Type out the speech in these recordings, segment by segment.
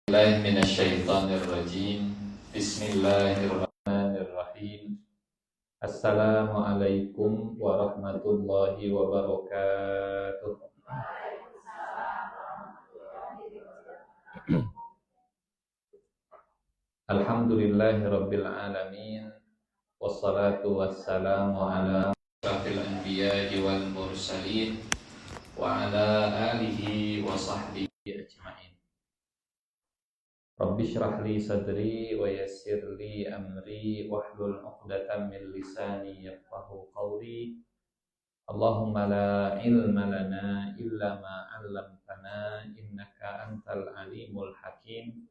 Billahi minasyaitonir rajim. Bismillahirrahmanirrahim. Assalamualaikum warahmatullahi wabarakatuh. Alhamdulillahirabbil alamin. Wassalatu wassalamu ala asyrafil anbiya'i wal mursalin wa ala alihi wa sahbihi ajma'in. Rabbi shrah li sadri wa yassir li amri wahlul 'uqdatam min lisani yafqahu qawli. Allahumma la ilma lana illa ma 'allamtana innaka antal alimul hakim.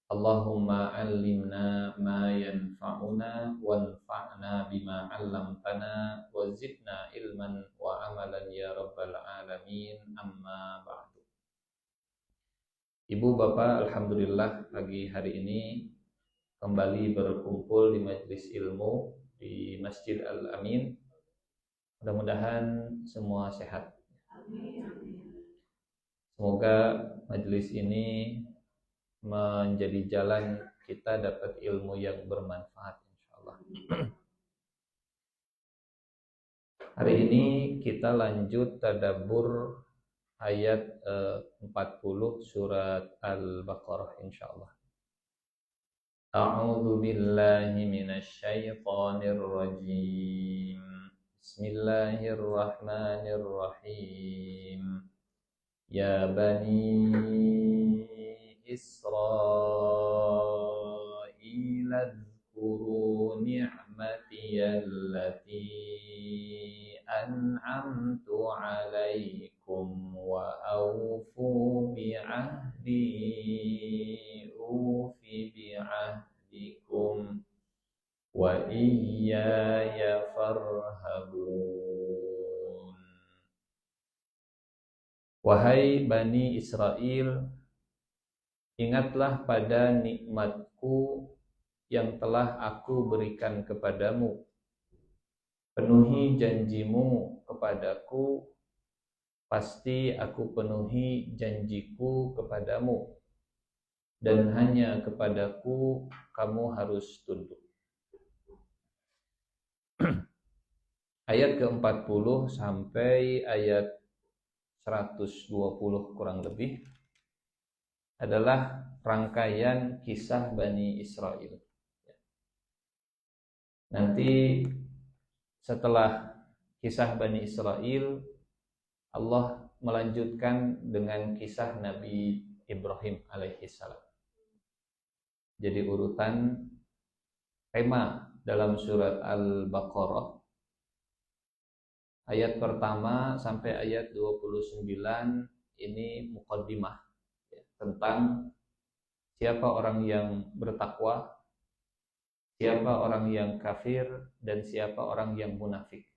Allahumma 'allimna ma yanfa'una wanfa'na bima 'allamtana wa zidna ilman wa amalan ya rabbal alamin. Amma ba'du. Ibu bapak, alhamdulillah pagi hari ini kembali berkumpul di majelis ilmu di Masjid Al-Amin. Mudah-mudahan semua sehat. Semoga majelis ini menjadi jalan kita dapat ilmu yang bermanfaat, insyaallah. Hari ini kita lanjut tadabbur ayat 40 surat Al-Baqarah insyaallah. A'udzu billahi minasyaitonir rajim. Bismillahirrahmanirrahim. Ya bani Israil adhkuru ni'mati allati an'amtu 'alaikum wa awfu bi'ahdi ufi bi'ahdikum wa iyaya farhabun. Wahai Bani Israel, ingatlah pada nikmatku yang telah aku berikan kepadamu. Penuhi janjimu kepadaku, pasti aku penuhi janjiku kepadamu, dan hanya kepadaku kamu harus tunduk. Ayat ke-40 sampai ayat 120 kurang lebih adalah rangkaian kisah Bani Israel. Nanti setelah kisah Bani Israel, Allah melanjutkan dengan kisah Nabi Ibrahim alaihissalam. Jadi urutan tema dalam surat Al-Baqarah ayat pertama sampai ayat 29 ini muqaddimah tentang siapa orang yang bertakwa, siapa orang yang kafir, dan siapa orang yang munafik.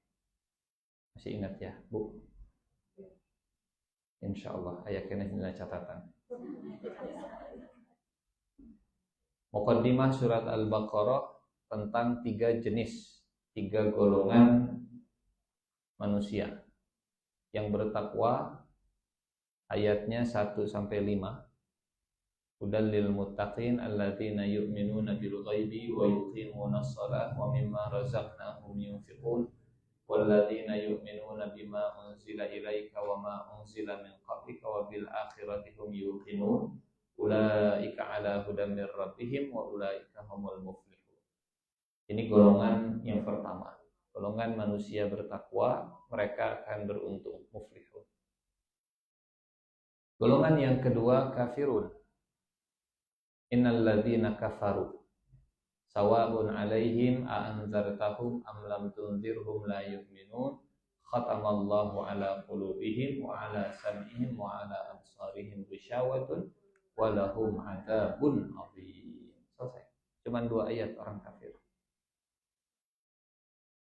Masih ingat ya, Bu? Insyaallah ayatnya ini catatan. Muqaddimah surat Al-Baqarah tentang 3 jenis, 3 golongan manusia yang bertakwa. Ayatnya 1 sampai 5. Hudal lil muttaqin alladzina yu'minuna bil ghaibi wa yuqimunas shalah wa mimma razaqnahum yunfiqun walladzina yu'minuna bima unzila ilaika wa ma unzila min qablika wa bil akhirati hum yuqinun ulaika ala hudan mir rabbihim wa ulaika humul muflihun. Ini golongan yang pertama, golongan manusia bertakwa, mereka akan beruntung, muflihun. Golongan yang kedua, kafirun. Innal ladzina kafaru sawa'un 'alaihim a anzartahum am lam tunzirhum la yu'minun khatamallahu 'ala qulubihim wa 'ala sam'ihim wa 'ala absarihim ghisyawatun wa lahum 'adzabun 'adzim. Selesai. Cuman 2 ayat orang kafir.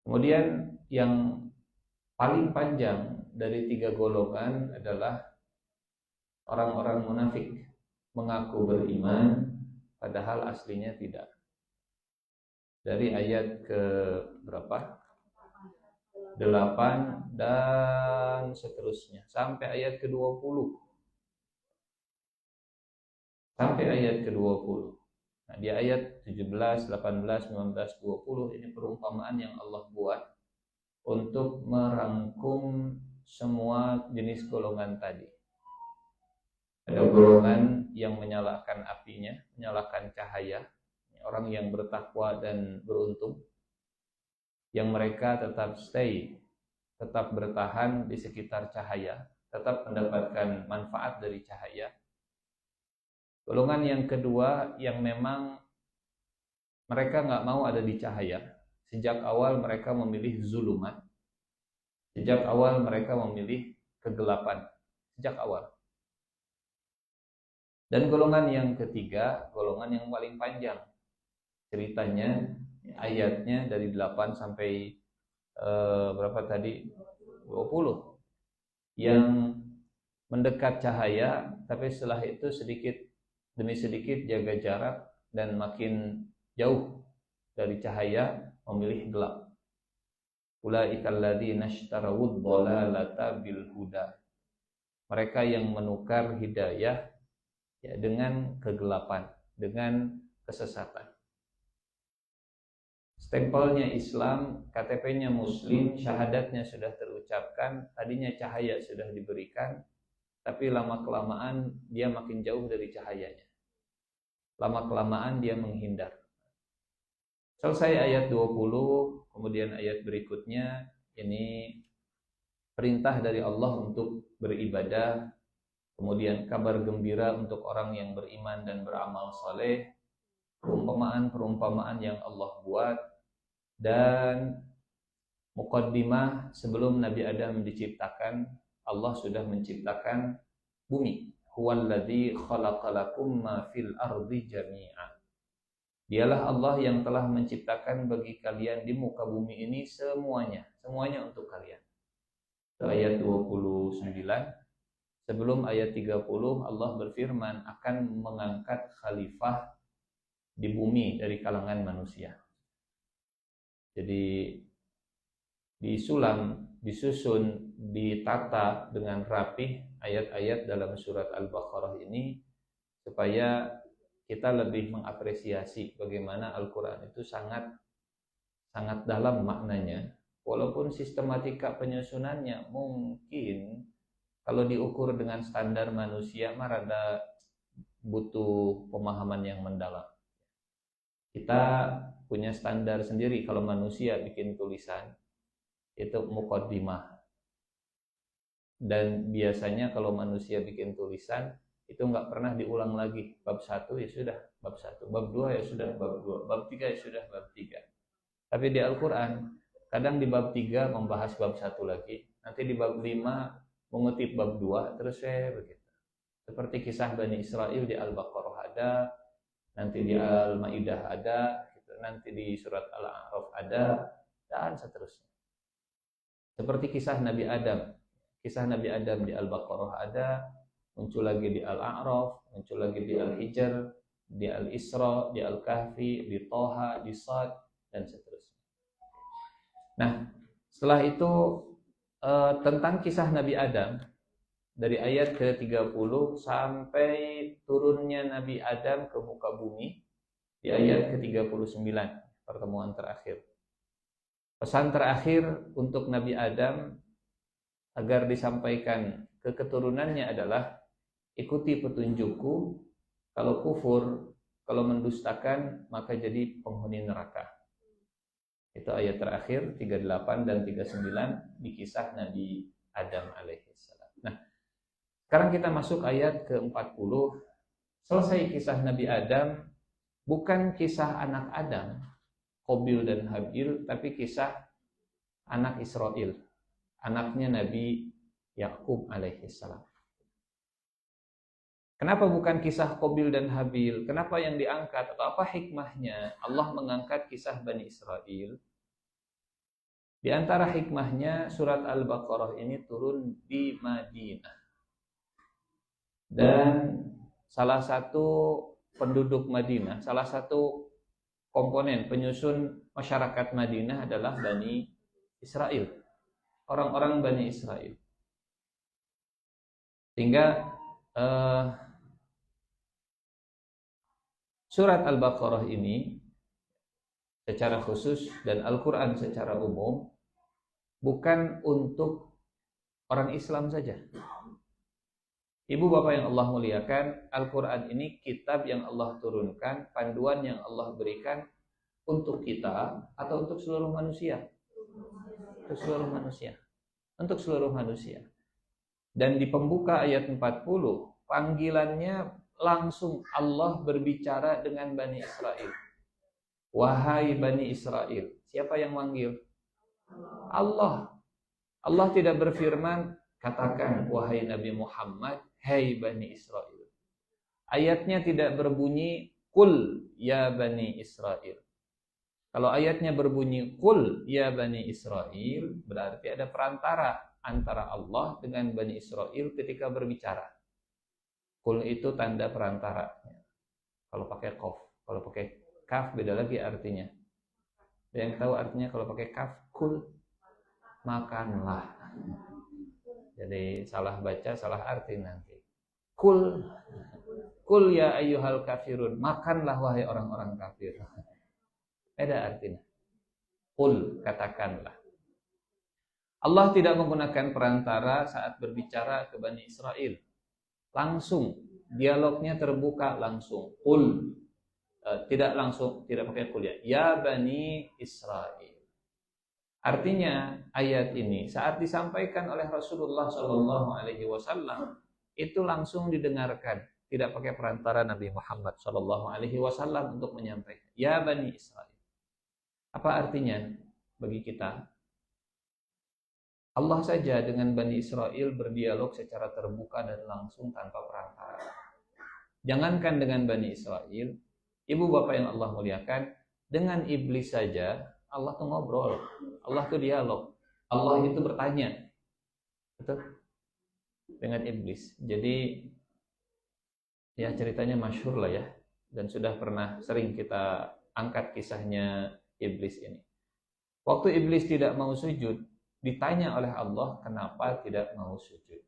Kemudian yang paling panjang dari 3 golongan adalah orang-orang munafik, mengaku beriman padahal aslinya tidak. Dari ayat ke berapa? 8 dan seterusnya sampai ayat ke-20. sampai ayat ke-20. Nah, di ayat 17, 18, 19, 20 ini perumpamaan yang Allah buat untuk merangkum semua jenis golongan tadi. Ada golongan yang menyalakan apinya, menyalakan cahaya, orang yang bertakwa dan beruntung, yang mereka tetap stay, tetap bertahan di sekitar cahaya, tetap mendapatkan manfaat dari cahaya. Golongan yang kedua yang memang mereka nggak mau ada di cahaya. Sejak awal mereka memilih zulumat. Sejak awal mereka memilih kegelapan. Sejak awal. Dan golongan yang ketiga, golongan yang paling panjang. Ceritanya, ayatnya dari 8 sampai berapa tadi? 20. Yang mendekat cahaya, tapi setelah itu sedikit demi sedikit jaga jarak dan makin jauh dari cahaya, memilih gelap. Ulaikal ladzina ishtarawud dhalalata bil huda. Mereka yang menukar hidayah ya dengan kegelapan, dengan kesesatan. Stempelnya Islam, KTP-nya Muslim, syahadatnya sudah terucapkan, tadinya cahaya sudah diberikan, tapi lama-kelamaan dia makin jauh dari cahayanya. Lama-kelamaan dia menghindar. Selesai ayat 20, kemudian ayat berikutnya, ini perintah dari Allah untuk beribadah, kemudian kabar gembira untuk orang yang beriman dan beramal saleh, perumpamaan-perumpamaan yang Allah buat, dan muqaddimah sebelum Nabi Adam diciptakan, Allah sudah menciptakan bumi. Huwallazi khalaqalakum ma fil ardi jami'a. Dialah Allah yang telah menciptakan bagi kalian di muka bumi ini semuanya untuk kalian. Itu ayat 29. Sebelum ayat 30 Allah berfirman akan mengangkat khalifah di bumi dari kalangan manusia. Jadi disusun, ditata dengan rapih ayat-ayat dalam surat Al-Baqarah ini supaya kita lebih mengapresiasi bagaimana Al-Quran itu sangat dalam maknanya. Walaupun sistematika penyusunannya mungkin kalau diukur dengan standar manusia rada butuh pemahaman yang mendalam. Kita punya standar sendiri kalau manusia bikin tulisan itu muqaddimah. Dan biasanya kalau manusia bikin tulisan itu nggak pernah diulang lagi. Bab 1 ya sudah bab 1, bab 2 ya sudah bab 2, bab 3 ya sudah bab 3. Tapi di Al-Quran kadang di bab 3 membahas bab 1 lagi, nanti di bab 5 mengutip bab 2, terus begitu. Seperti kisah Bani Israel di Al-Baqarah ada, nanti di Al-Maidah ada, nanti di surat Al-A'raf ada, dan seterusnya. Seperti kisah Nabi Adam. Kisah Nabi Adam di Al-Baqarah ada, muncul lagi di Al-A'raf, muncul lagi di Al-Hijr, di Al-Isra, di Al-Kahfi, di Toha, di Sad, dan seterusnya. Nah, setelah itu tentang kisah Nabi Adam, dari ayat ke-30 sampai turunnya Nabi Adam ke muka bumi, di ayat ke-39, pertemuan terakhir. Pesan terakhir untuk Nabi Adam agar disampaikan ke keturunannya adalah ikuti petunjukku, kalau kufur, kalau mendustakan maka jadi penghuni neraka. Itu ayat terakhir 38 dan 39 di kisah Nabi Adam alaihissalam. Nah, sekarang kita masuk ayat ke-40. Selesai kisah Nabi Adam, bukan kisah anak Adam, Qabil dan Habil, tapi kisah anak Israel, anaknya Nabi Yakub alaihissalam. Kenapa bukan kisah Qabil dan Habil? Kenapa yang diangkat? Atau apa hikmahnya Allah mengangkat kisah Bani Israel? Di antara hikmahnya surat Al-Baqarah ini turun di Madinah. Dan salah satu penduduk Madinah, salah satu komponen penyusun masyarakat Madinah adalah Bani Israel. Orang-orang Bani Israel. Sehingga Surat Al-Baqarah ini secara khusus dan Al-Quran secara umum bukan untuk orang Islam saja. Ibu bapak yang Allah muliakan, Al-Quran ini kitab yang Allah turunkan, panduan yang Allah berikan untuk kita atau untuk seluruh manusia. Untuk seluruh manusia. Untuk seluruh manusia. Dan di pembuka ayat 40, panggilannya langsung Allah berbicara dengan Bani Israel. Wahai Bani Israel. Siapa yang manggil? Allah. Allah tidak berfirman, katakan wahai Nabi Muhammad, hai Bani Israel. Ayatnya tidak berbunyi Qul ya Bani Israel. Kalau ayatnya berbunyi Qul ya Bani Israel, berarti ada perantara antara Allah dengan Bani Israel ketika berbicara. Qul itu tanda perantara. Kalau pakai qaf, kalau pakai kaf beda lagi artinya. Yang tahu artinya kalau pakai kaf, Qul, makanlah. Jadi salah baca, salah arti nanti. Qul, Qul ya ayyuhal kafirun, makanlah wahai orang-orang kafir. Beda artinya. Qul, katakanlah. Allah tidak menggunakan perantara saat berbicara ke Bani Israel. Langsung, dialognya terbuka langsung. Qul, tidak langsung, tidak pakai qul ya. Ya Bani Israel. Artinya ayat ini saat disampaikan oleh Rasulullah SAW itu langsung didengarkan, tidak pakai perantara Nabi Muhammad SAW untuk menyampaikan. Ya Bani Israel. Apa artinya bagi kita? Allah saja dengan Bani Israel berdialog secara terbuka dan langsung tanpa perantara. Jangankan dengan Bani Israel, ibu bapak yang Allah muliakan, dengan iblis saja Allah tuh ngobrol, Allah tuh dialog, Allah itu bertanya, betul? Dengan iblis. Jadi ya ceritanya masyhur lah ya, dan sudah pernah sering kita angkat kisahnya iblis ini. Waktu iblis tidak mau sujud, ditanya oleh Allah kenapa tidak mau sujud.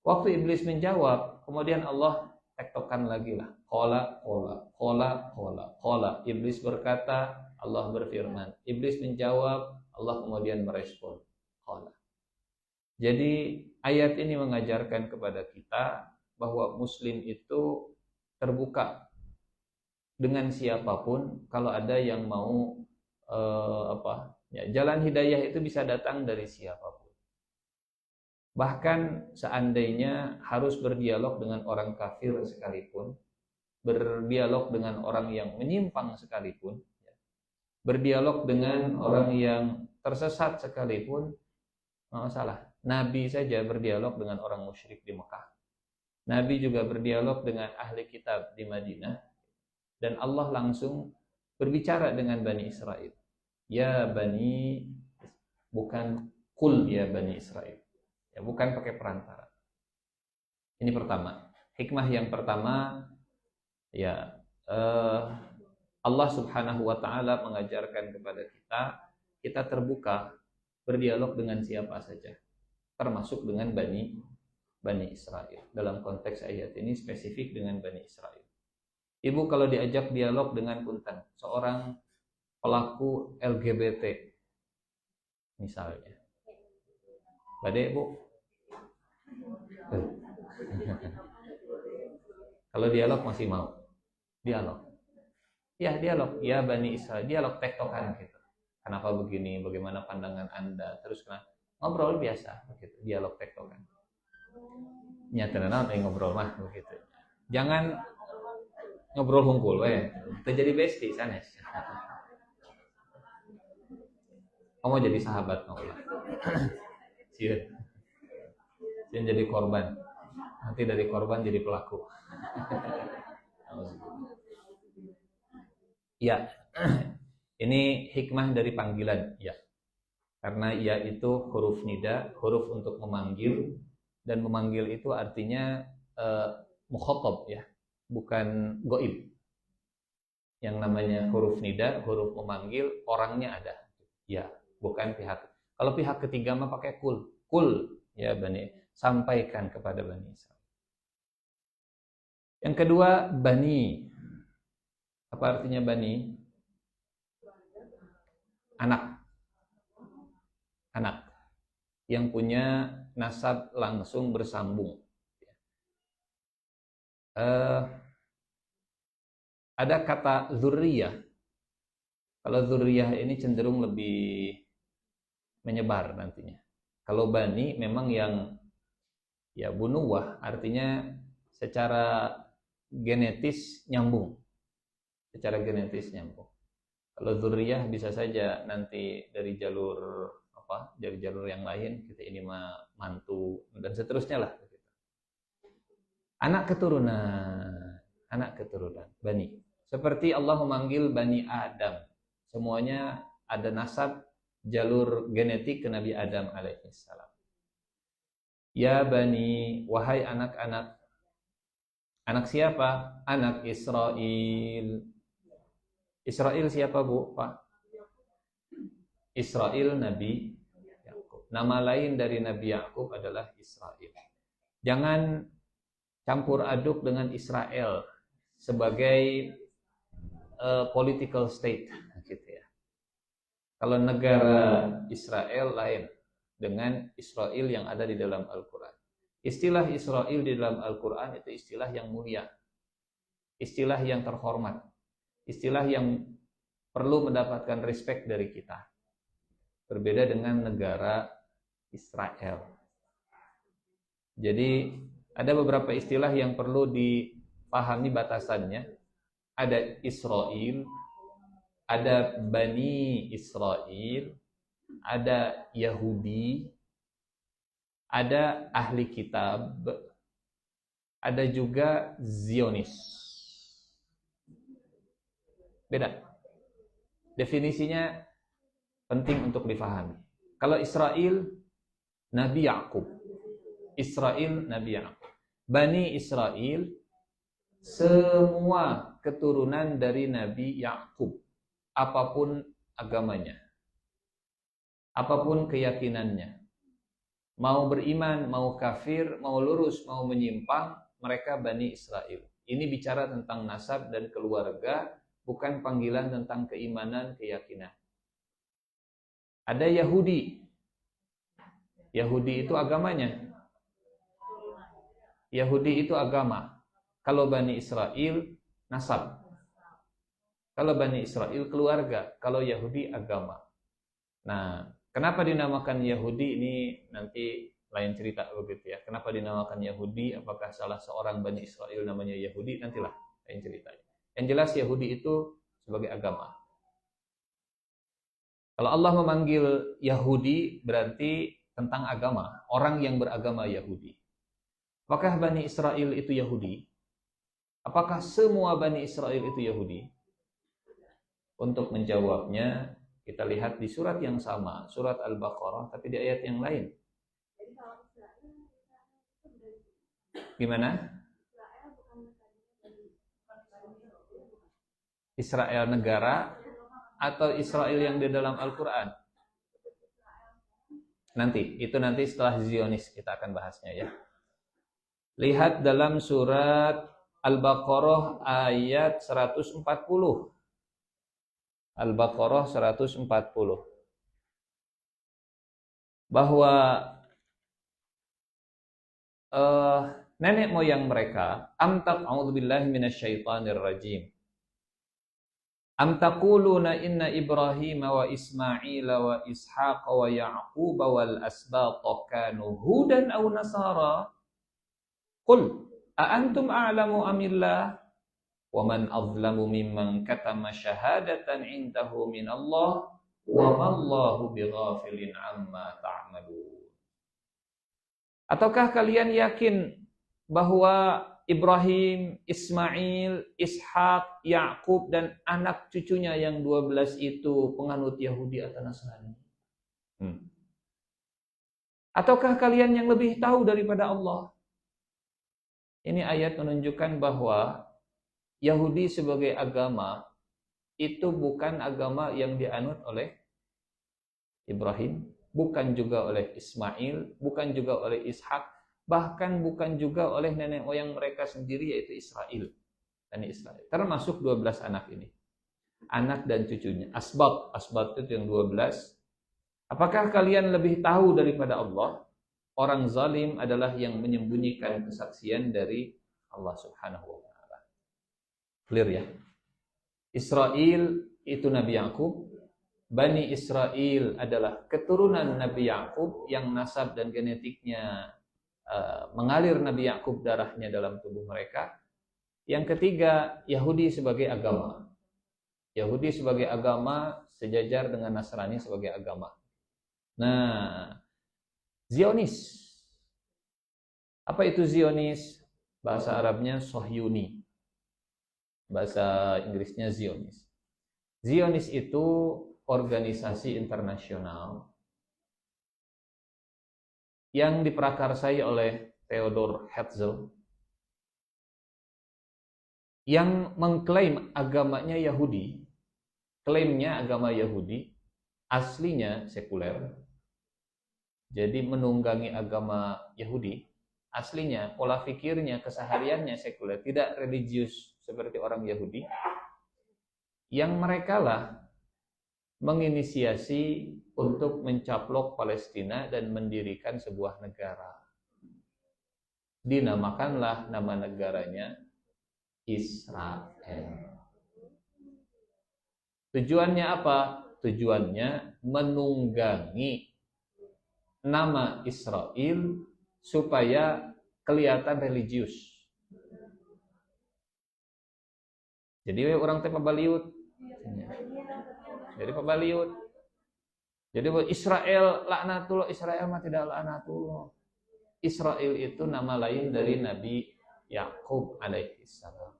Waktu iblis menjawab, kemudian Allah tektokan lagi lah. Qala. Iblis berkata, Allah berfirman. Iblis menjawab, Allah kemudian merespon. Qala. Jadi ayat ini mengajarkan kepada kita bahwa Muslim itu terbuka dengan siapapun kalau ada yang mau jalan hidayah itu bisa datang dari siapapun. Bahkan seandainya harus berdialog dengan orang kafir sekalipun, berdialog dengan orang yang menyimpang sekalipun, berdialog dengan orang yang tersesat sekalipun, nggak masalah. Nabi saja berdialog dengan orang musyrik di Mekah. Nabi juga berdialog dengan ahli kitab di Madinah. Dan Allah langsung berbicara dengan Bani Israel. Ya Bani, bukan Qul ya Bani Israel. Ya, bukan pakai perantara. Ini pertama. Hikmah yang pertama, ya Allah Subhanahu wa Ta'ala mengajarkan kepada kita terbuka berdialog dengan siapa saja, termasuk dengan Bani Israel. Dalam konteks ayat ini spesifik dengan Bani Israel. Ibu kalau diajak dialog dengan punten, seorang pelaku LGBT misalnya, badai bu, kalau dialog masih mau dialog, ya dialog, ya Bani Israel, dialog tektokan gitu. Kenapa begini, bagaimana pandangan anda, terus ngobrol biasa begitu, dialog tektokan. Nyata ngobrol mah begitu. Jangan ngobrol hungkul kita jadi bestie sanes. Kamu jadi sahabat ngobrol. Sieun jadi korban. Nanti dari korban jadi pelaku. Ya. Ini hikmah dari panggilan, ya. Karena ya itu huruf nida, huruf untuk memanggil, dan memanggil itu artinya mukhatab ya, bukan goib. Yang namanya huruf nida, huruf memanggil, orangnya ada. Ya, bukan pihak. Kalau pihak ketiga mah pakai kul ya Bani, sampaikan kepada Bani Israel. Yang kedua, Bani. Apa artinya bani? Anak. Anak yang punya nasab langsung bersambung. Ada kata zurriyah. Kalau zurriyah ini cenderung lebih menyebar nantinya. Kalau bani memang yang ya bunuwah, artinya secara genetis nyambung. Secara genetis nyambung. Kalau zurriyah bisa saja nanti dari jalur dari jalur yang lain, kita ini mantu dan seterusnya lah. Anak keturunan, bani. Seperti Allah memanggil Bani Adam, semuanya ada nasab jalur genetik ke Nabi Adam alaihissalam. Ya bani, wahai anak-anak. Anak siapa? Anak Israel. Israel siapa, Bu? Pak? Israel Nabi Yakub. Nama lain dari Nabi Yakub adalah Israel. Jangan campur aduk dengan Israel sebagai political state, gitu ya. Kalau negara Israel lain dengan Israel yang ada di dalam Al-Quran. Istilah Israel di dalam Al-Quran itu istilah yang mulia, istilah yang terhormat, istilah yang perlu mendapatkan respect dari kita. Berbeda dengan negara Israel. Jadi ada beberapa istilah yang perlu dipahami batasannya. Ada Israel, ada Bani Israel, ada Yahudi, ada ahli kitab, ada juga Zionis. Beda. Definisinya penting untuk difahami. Kalau Israel, Nabi Yakub. Israel, Nabi Yakub. Bani Israel, semua keturunan dari Nabi Yakub, apapun agamanya, apapun keyakinannya, mau beriman, mau kafir, mau lurus, mau menyimpang, mereka Bani Israel. Ini bicara tentang nasab dan keluarga, bukan panggilan tentang keimanan, keyakinan. Ada Yahudi. Yahudi itu agamanya. Yahudi itu agama. Kalau Bani Israel, nasab. Kalau Bani Israel, keluarga. Kalau Yahudi, agama. Nah, kenapa dinamakan Yahudi ini nanti lain cerita begitu ya. Kenapa dinamakan Yahudi? Apakah salah seorang Bani Israel namanya Yahudi? Nantilah lain cerita. Yang jelas Yahudi itu sebagai agama. Kalau Allah memanggil Yahudi berarti tentang agama. Orang yang beragama Yahudi. Apakah Bani Israel itu Yahudi? Apakah semua Bani Israel itu Yahudi? Untuk menjawabnya, kita lihat di surat yang sama, surat Al-Baqarah, tapi di ayat yang lain. Gimana? Israel negara atau Israel yang di dalam Al-Quran? Nanti setelah Zionis kita akan bahasnya ya. Lihat dalam surat Al-Baqarah ayat 140. Al-Baqarah 140. Bahwa nenek moyang mereka, a'udzubillahi minasyaitonir rajim. Am taquluna inna Ibrahim wa Ismail wa Ishaq wa Ya'qub wal asbaq kanu hudan aw nasara? Qul a'antum a'lamu amillah wa man azlamu mimman katama syahadatan indahu minallah wa mallahu bighafilin amma ta'malun. Ataukah kalian yakin bahwa Ibrahim, Ismail, Ishak, Yakub dan anak cucunya yang 12 itu penganut Yahudi atau Nasrani? Ataukah kalian yang lebih tahu daripada Allah? Ini ayat menunjukkan bahwa Yahudi sebagai agama itu bukan agama yang dianut oleh Ibrahim, bukan juga oleh Ismail, bukan juga oleh Ishak, bahkan bukan juga oleh nenek moyang mereka sendiri yaitu Israel. Bani Israil. Termasuk 12 anak ini. Anak dan cucunya. Asbat itu yang 12. Apakah kalian lebih tahu daripada Allah? Orang zalim adalah yang menyembunyikan kesaksian dari Allah Subhanahu wa taala. Clear ya? Israel itu Nabi Yakub. Bani Israel adalah keturunan Nabi Yakub yang nasab dan genetiknya mengalir Nabi Yakub darahnya dalam tubuh mereka. Yang ketiga, Yahudi sebagai agama. Yahudi sebagai agama sejajar dengan Nasrani sebagai agama. Nah, Zionis. Apa itu Zionis? Bahasa Arabnya Sohyuni. Bahasa Inggrisnya Zionis. Zionis itu organisasi internasional yang diprakarsai oleh Theodor Herzl yang mengklaim agamanya Yahudi. Klaimnya agama Yahudi, aslinya sekuler. Jadi menunggangi agama Yahudi, aslinya pola pikirnya, kesehariannya sekuler, tidak religius seperti orang Yahudi. Yang mereka lah menginisiasi untuk mencaplok Palestina dan mendirikan sebuah negara. Dinamakanlah nama negaranya Israel. Tujuannya apa? Tujuannya menunggangi nama Israel supaya kelihatan religius. Jadi orang teh pabaliut. Jadi pabaliut. Jadi Israel laknatullah, Israel mah tidak laknatullah. Israel itu nama lain dari Nabi Yakub alaihissalam.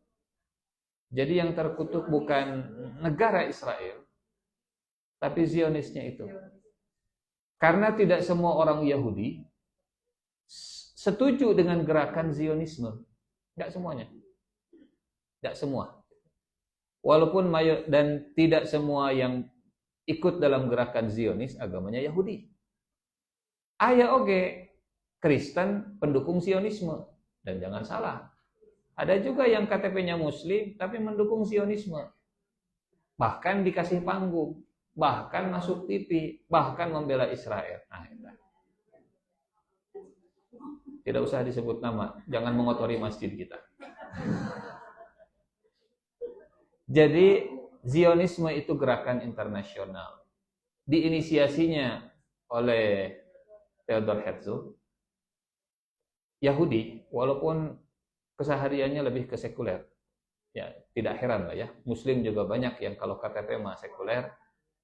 Jadi yang terkutuk bukan negara Israel, tapi Zionisnya itu. Karena tidak semua orang Yahudi setuju dengan gerakan Zionisme. Tidak semuanya. Tidak semua. Walaupun dan tidak semua yang ikut dalam gerakan Zionis agamanya Yahudi. Aya oge Kristen pendukung Zionisme. Dan jangan salah, ada juga yang KTP-nya Muslim tapi mendukung Zionisme. Bahkan dikasih panggung, bahkan masuk TV, bahkan membela Israel. Nah, itu. Tidak usah disebut nama, jangan mengotori masjid kita. Jadi Zionisme itu gerakan internasional. Diinisiasinya oleh Theodor Herzl. Yahudi, walaupun kesehariannya lebih ke sekuler, ya tidak heran lah ya. Muslim juga banyak yang kalau KTP mah sekuler,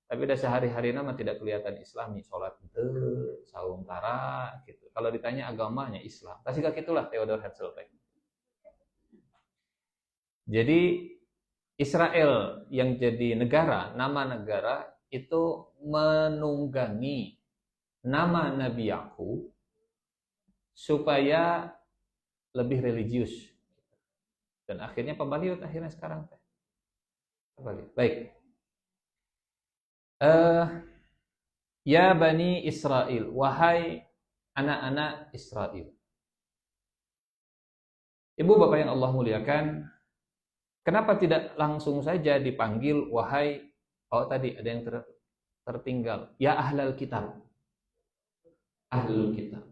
tapi dah sehari-hari nama tidak kelihatan Islami, sholat itu, saum tara, gitu. Kalau ditanya agamanya Islam, pasti kayak gitulah Theodor Herzl. Jadi Israel yang jadi negara, nama negara itu menunggangi nama Nabi Yakub supaya lebih religius. Dan akhirnya pembaliut akhirnya sekarang. Baik. Ya Bani Israel, wahai anak-anak Israel. Ibu bapak yang Allah muliakan, kenapa tidak langsung saja dipanggil wahai, tadi ada yang tertinggal, ya ahlal kitab. Ahlul kitab.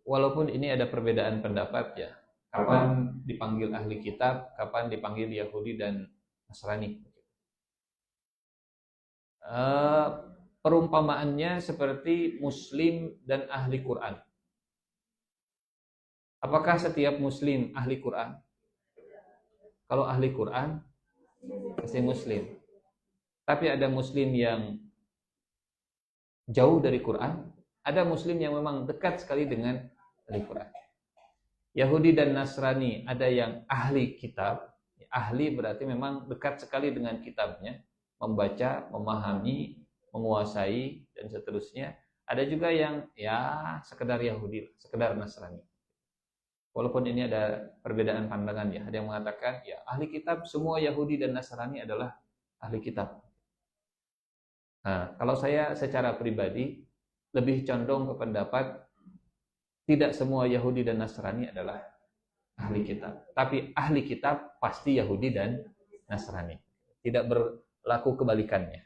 Walaupun ini ada perbedaan pendapat ya, kapan dipanggil ahli kitab, kapan dipanggil Yahudi dan Nasrani. Perumpamaannya seperti Muslim dan ahli Quran. Apakah setiap Muslim ahli Quran? Kalau ahli Quran, pasti Muslim. Tapi ada Muslim yang jauh dari Quran, ada Muslim yang memang dekat sekali dengan Al-Quran. Yahudi dan Nasrani ada yang ahli kitab. Ahli berarti memang dekat sekali dengan kitabnya, membaca, memahami, menguasai dan seterusnya. Ada juga yang ya sekedar Yahudi, sekedar Nasrani. Walaupun ini ada perbedaan pandangan ya. Ada yang mengatakan ya ahli kitab semua Yahudi dan Nasrani adalah ahli kitab. Nah, kalau saya secara pribadi lebih condong ke pendapat tidak semua Yahudi dan Nasrani adalah ahli kitab. Tapi ahli kitab pasti Yahudi dan Nasrani. Tidak berlaku kebalikannya.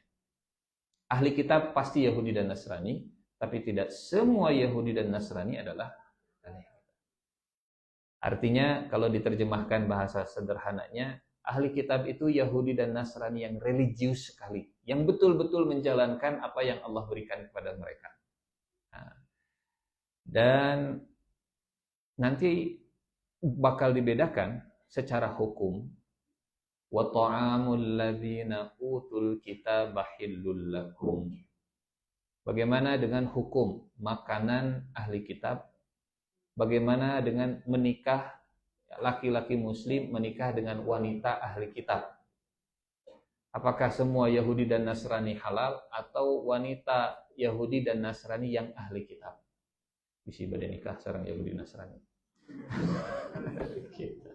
Ahli kitab pasti Yahudi dan Nasrani, tapi tidak semua Yahudi dan Nasrani adalah ahli kitab. Artinya kalau diterjemahkan bahasa sederhananya, ahli kitab itu Yahudi dan Nasrani yang religius sekali, yang betul-betul menjalankan apa yang Allah berikan kepada mereka. Nah, dan nanti bakal dibedakan secara hukum. Wa ta'amul ladzina utul kitaba hillul lakum. Bagaimana dengan hukum makanan ahli kitab? Bagaimana dengan menikah laki-laki muslim menikah dengan wanita ahli kitab? Apakah semua Yahudi dan Nasrani halal atau wanita Yahudi dan Nasrani yang ahli kitab? Bisa pada nikah seorang Yahudi Nasrani. Gitu.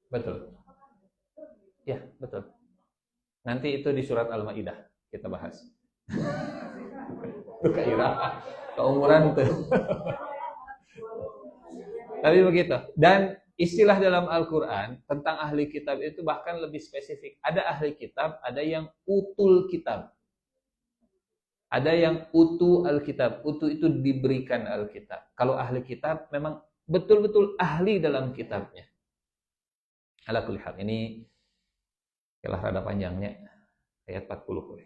Betul. Ya, betul. Nanti itu di surat Al-Maidah kita bahas. Itu Kaira, keumuran tuh. Tapi begitu. Dan istilah dalam Al-Quran tentang ahli kitab itu bahkan lebih spesifik. Ada ahli kitab, ada yang utul kitab. Ada yang utu Alkitab. Utu itu diberikan Alkitab. Kalau ahli kitab memang betul-betul ahli dalam kitabnya. Ala kulli hal. Ini kalah rada panjangnya. Ayat 40.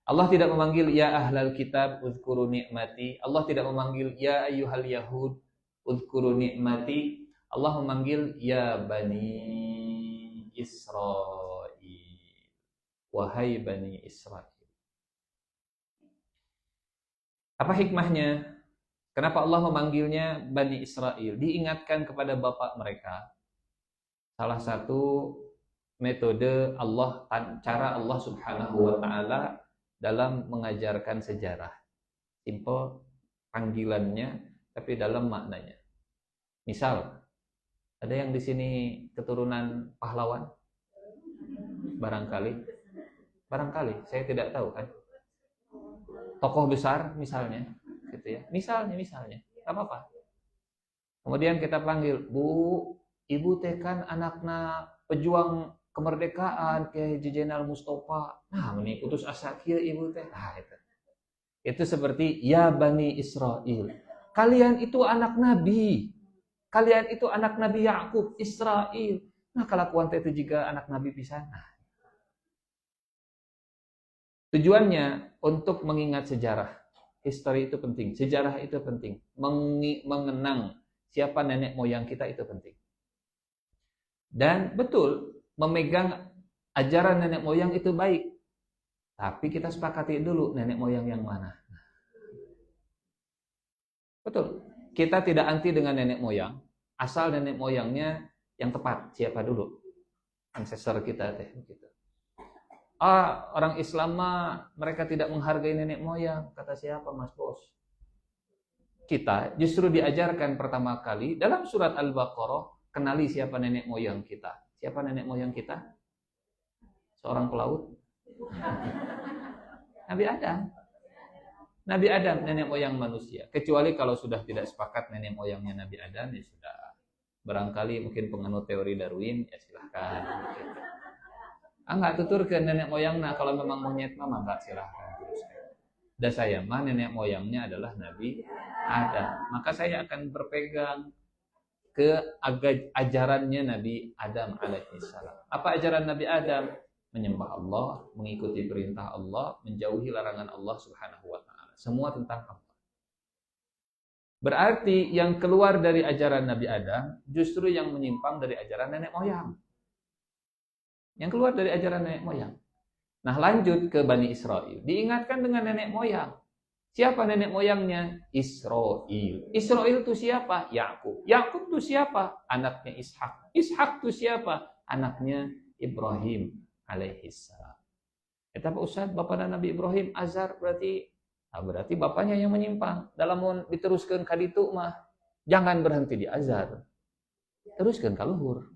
Allah tidak memanggil ya ahlal kitab uzkuru ni'mati. Allah tidak memanggil ya ayyuhal yahud uzkuru ni'mati. Allah memanggil ya bani Israel. Wahai bani Israel. Apa hikmahnya? Kenapa Allah memanggilnya Bani Israel? Diingatkan kepada bapak mereka. Salah satu metode Allah, cara Allah Subhanahu wa Ta'ala dalam mengajarkan sejarah. Simple panggilannya, tapi dalam maknanya. Misal, ada yang di sini keturunan pahlawan? Barangkali, saya tidak tahu kan. Tokoh besar misalnya, gitu ya. Misalnya, nggak apa-apa. Kemudian kita panggil, Bu, Ibu teh kan anakna pejuang kemerdekaan kayak Jenderal Mustafa. Nah, ini putus asa kieu Ibu teh. Nah, itu seperti ya Bani Israel. Kalian itu anak Nabi. Kalian itu anak Nabi Yakub, Israel. Nah, kalakuan teh itu juga anak Nabi pisan. Nah, tujuannya untuk mengingat sejarah. History itu penting, sejarah itu penting. Mengenang siapa nenek moyang kita itu penting. Dan betul, memegang ajaran nenek moyang itu baik. Tapi kita sepakati dulu nenek moyang yang mana. Betul, kita tidak anti dengan nenek moyang, asal nenek moyangnya yang tepat. Siapa dulu? Ancestor kita teh begitu. Orang Islam mah mereka tidak menghargai nenek moyang. Kata siapa, Mas Bos? Kita justru diajarkan pertama kali dalam surat Al-Baqarah, kenali siapa nenek moyang kita. Siapa nenek moyang kita? Seorang pelaut. Nabi Adam. Nabi Adam, nenek moyang manusia. Kecuali kalau sudah tidak sepakat nenek moyangnya Nabi Adam, ya sudah. Barangkali mungkin penganut teori Darwin, ya silahkan. Enggak tutur ke nenek moyangnya, kalau memang monyet mah enggak, silahkan teruskan. Dan saya mah nenek moyangnya adalah Nabi Adam. Maka saya akan berpegang ke ajarannya Nabi Adam alaihissalam. Apa ajaran Nabi Adam? Menyembah Allah, mengikuti perintah Allah, menjauhi larangan Allah Subhanahu wa Ta'ala. Semua tentang Allah. Berarti yang keluar dari ajaran Nabi Adam justru yang menyimpang dari ajaran nenek moyang. Yang keluar dari ajaran nenek moyang. Nah, lanjut ke Bani Israel. Diingatkan dengan nenek moyang. Siapa nenek moyangnya? Israel. Israel itu siapa? Yakub. Yakub itu siapa? Anaknya Ishak. Ishak itu siapa? Anaknya Ibrahim alaihissalam. Tapi Ustaz, bapak Nabi Ibrahim Azar berarti bapaknya yang menyimpang. Dalam diteruskan kaditu mah jangan berhenti di Azar. Teruskan ka luhur.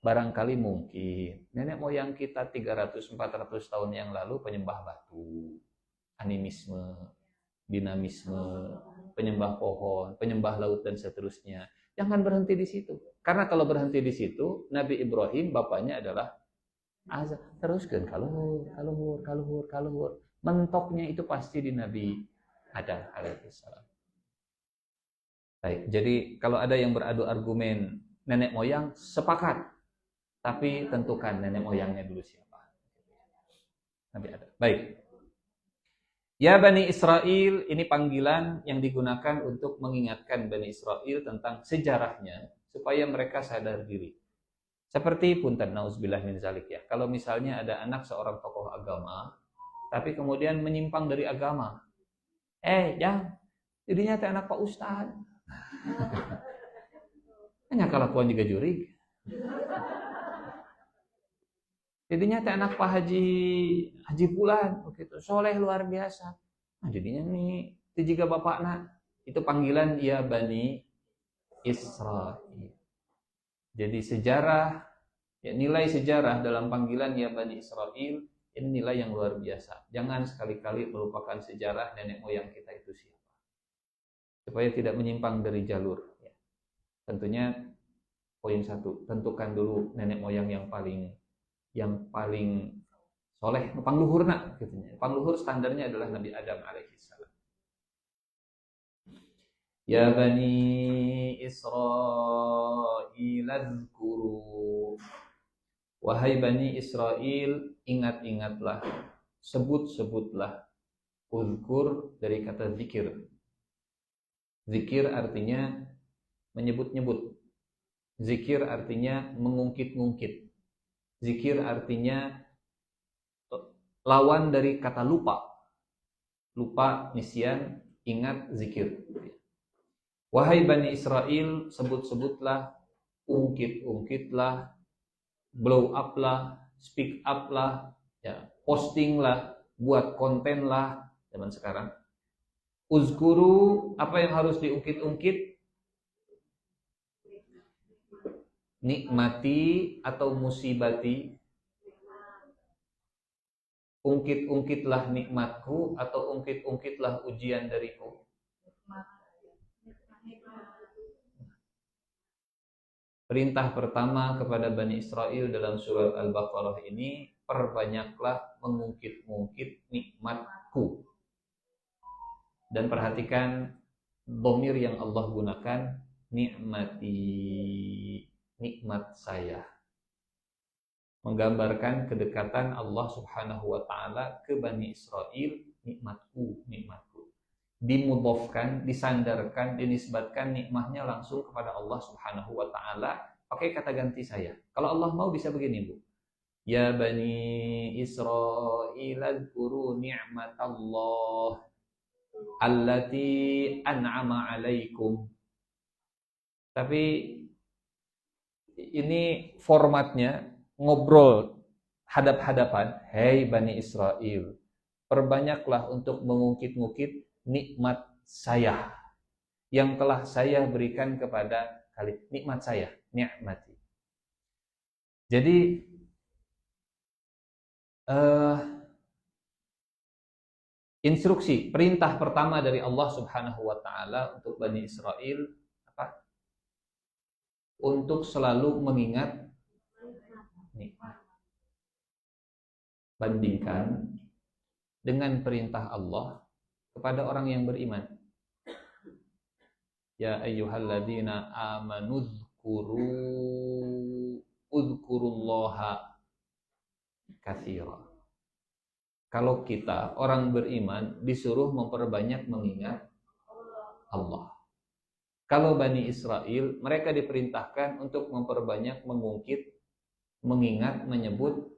Barangkali mungkin nenek moyang kita 300-400 tahun yang lalu penyembah batu, animisme, dinamisme, penyembah pohon, penyembah laut dan seterusnya. Jangan berhenti di situ. Karena kalau berhenti di situ, Nabi Ibrahim bapaknya adalah azab. Teruskan kaluhur. Mentoknya itu pasti di Nabi Adam alaihissalam. Baik, jadi kalau ada yang beradu argumen nenek moyang, sepakat. Tapi tentukan nenek moyangnya dulu siapa. Nabi Adam. Baik. Ya Bani Israel, ini panggilan yang digunakan untuk mengingatkan Bani Israel tentang sejarahnya supaya mereka sadar diri. Seperti punten nauzubillah min zalik ya. Kalau misalnya ada anak seorang tokoh agama tapi kemudian menyimpang dari agama. Jangan dirinya teh anak Pak Ustad. Hanya kalakuan juga jurig. Jadinya teh anak Pak Haji Pulan begitu, soleh luar biasa. Nah, jadinya nih itu juga bapakna itu panggilan ya Bani Israel. Jadi sejarah, ya, nilai sejarah dalam panggilan ya Bani Israel ini nilai yang luar biasa. Jangan sekali-kali melupakan sejarah nenek moyang kita itu siapa, supaya tidak menyimpang dari jalur. Ya. Tentunya poin 1, tentukan dulu nenek moyang yang paling soleh, pangluhurna gitu. Pangluhur standarnya adalah Nabi Adam alaihissalam. Ya Bani Israil azkuru. Wahai Bani Israel, ingat-ingatlah, sebut-sebutlah. Uzkur dari kata zikir. Zikir artinya menyebut-nyebut. Zikir artinya mengungkit-ungkit. Zikir artinya lawan dari kata lupa. Lupa, nisyan, ingat, zikir. Wahai Bani Israel, sebut-sebutlah, ungkit-ungkitlah, blow up lah, speak up lah, ya, posting lah, buat konten lah zaman sekarang. Uzkuru, apa yang harus diungkit-ungkit? Nikmati atau musibati. Ungkit-ungkitlah nikmatku atau ungkit-ungkitlah ujian dariku. Perintah pertama kepada Bani Israel dalam surat Al-Baqarah ini, perbanyaklah mengungkit-ungkit nikmatku. Dan perhatikan dhamir yang Allah gunakan, nikmati, nikmat saya. Menggambarkan kedekatan Allah Subhanahu wa taala ke Bani Israel, nikmatku, nikmatku. Dimudhofkan, disandarkan, dinisbatkan nikmatnya langsung kepada Allah Subhanahu wa taala pakai kata ganti saya. Kalau Allah mau bisa begini, Bu. Ya Bani Israil azkuru ni'matallah allati an'ama 'alaikum. Tapi ini formatnya ngobrol hadap-hadapan. Hei Bani Israel, perbanyaklah untuk mengungkit-ungkit nikmat saya yang telah saya berikan kepada kalian. Nikmat saya, ni'mati. Jadi instruksi, perintah pertama dari Allah Subhanahu wa taala untuk Bani Israel apa? Untuk selalu mengingat nikmat. Bandingkan dengan perintah Allah kepada orang yang beriman. Ya ayyuhalladzina amanu uzkurullaha katsira. Kalau kita orang beriman disuruh memperbanyak mengingat Allah. Kalau Bani Israel, mereka diperintahkan untuk memperbanyak mengungkit, mengingat, menyebut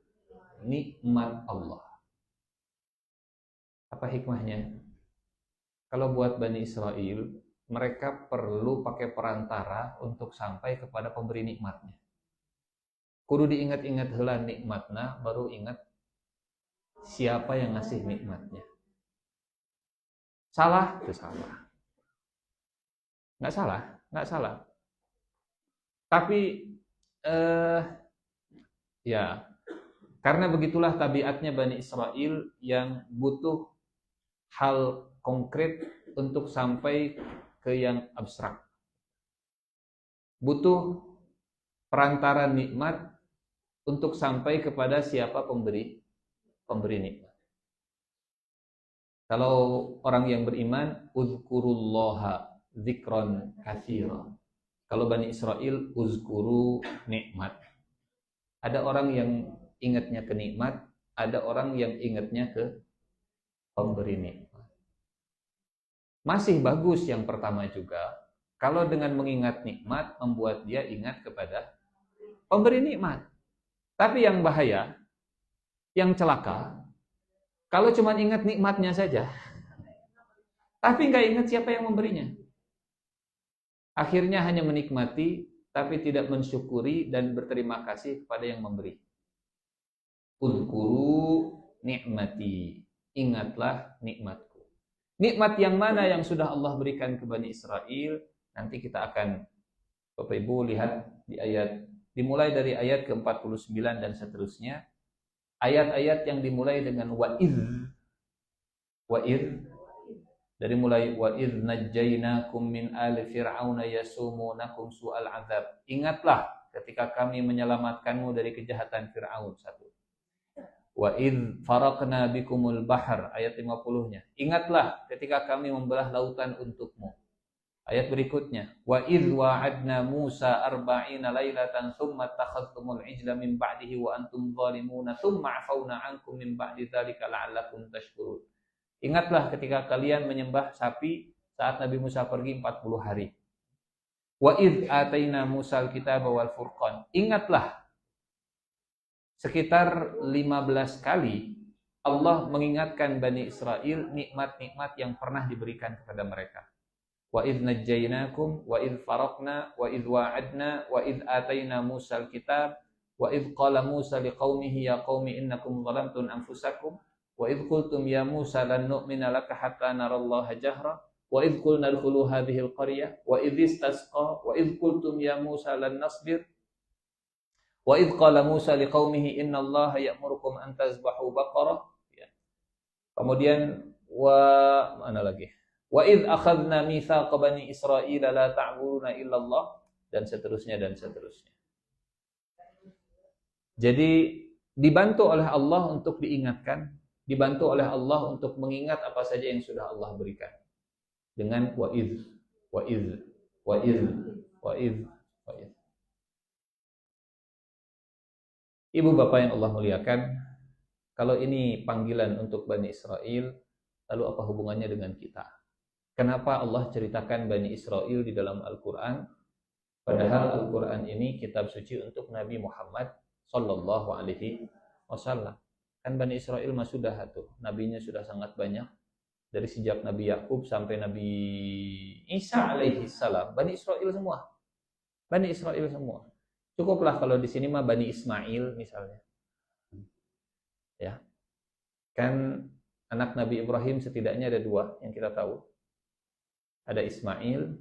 nikmat Allah. Apa hikmahnya? Kalau buat Bani Israel, mereka perlu pakai perantara untuk sampai kepada pemberi nikmatnya. Kudu diingat-ingat heula nikmatna, baru ingat siapa yang ngasih nikmatnya. Salah? Itu salah. Nggak salah. Tapi Ya, karena begitulah tabiatnya Bani Israel yang butuh hal konkret untuk sampai ke yang abstrak. Butuh perantara nikmat untuk sampai kepada siapa pemberi nikmat. Kalau orang yang beriman, uzkurullaha dzikron katsira. Kalau Bani Israel, uzkuru nikmat. Ada orang yang ingatnya ke nikmat, ada orang yang ingatnya ke pemberi nikmat. Masih bagus yang pertama juga, kalau dengan mengingat nikmat membuat dia ingat kepada pemberi nikmat. Tapi yang bahaya, yang celaka, kalau cuma ingat nikmatnya saja, tapi nggak ingat siapa yang memberinya. Akhirnya hanya menikmati, tapi tidak mensyukuri dan berterima kasih kepada yang memberi. Uzkuru nikmati, ingatlah nikmatku. Nikmat yang mana yang sudah Allah berikan ke Bani Israel? Nanti kita akan, Bapak Ibu lihat di ayat, dimulai dari ayat ke-49 dan seterusnya. Ayat-ayat yang dimulai dengan wa'idh, dari mulai wa'idh najjaynakum min ali fir'auna yasumunakum su'al azab. Ingatlah ketika kami menyelamatkanmu dari kejahatan Fir'aun. Satu. Wa id faraqna bikumul bahar, ayat 50-nya. Ingatlah ketika kami membelah lautan untukmu. Ayat berikutnya, wa id wa'adna Musa arba'ina lailatan thumma takhadtumul ijla min ba'dihi wa antum zalimuna thumma afawna ankum min ba'di dzalika la'allakum tashkurun. Ingatlah ketika kalian menyembah sapi saat Nabi Musa pergi 40 hari. Wa id ataina Musa al-kitaba wal furqan. Ingatlah sekitar 15 kali Allah mengingatkan Bani Israel nikmat-nikmat yang pernah diberikan kepada mereka. Wa idh najjaynakum wa idh faraqna wa idh wa'adna wa idh ataina Musal kitab wa idh qala Musa liqaumihi ya qaumi innakum zalamtum anfusakum wa idh qultum ya Musa lan nu'mina laka hatta narallaha jahra wa idh qulna adkhulu hadhihi alqaryah wa idh istasqa wa idh qultum ya Musa lan nasbir wa idh qala Musa liqaumihi innallaha ya'murukum an tazbahu baqarah. Ya. Kemudian mana lagi? Wa idh akhadna mitsaqa bani Israila la ta'buduna illallah, dan seterusnya dan seterusnya. Jadi dibantu oleh Allah untuk diingatkan, dibantu oleh Allah untuk mengingat apa saja yang sudah Allah berikan. Dengan wa idh, wa idh, wa idh, wa idh, wa idh. Ibu bapak yang Allah muliakan, kalau ini panggilan untuk Bani Israel, lalu apa hubungannya dengan kita? Kenapa Allah ceritakan Bani Israel di dalam Al-Quran? Padahal Al-Quran ini kitab suci untuk Nabi Muhammad Sallallahu Alaihi Wasallam. Kan Bani Israel mah sudah tuh, nabinya sudah sangat banyak. Dari sejak Nabi Yakub sampai Nabi Isa alaihi salam, Bani Israel semua. Bani Israel semua. Cukuplah kalau di sini mah Bani Ismail misalnya. Ya. Kan anak Nabi Ibrahim setidaknya ada 2 yang kita tahu. Ada Ismail,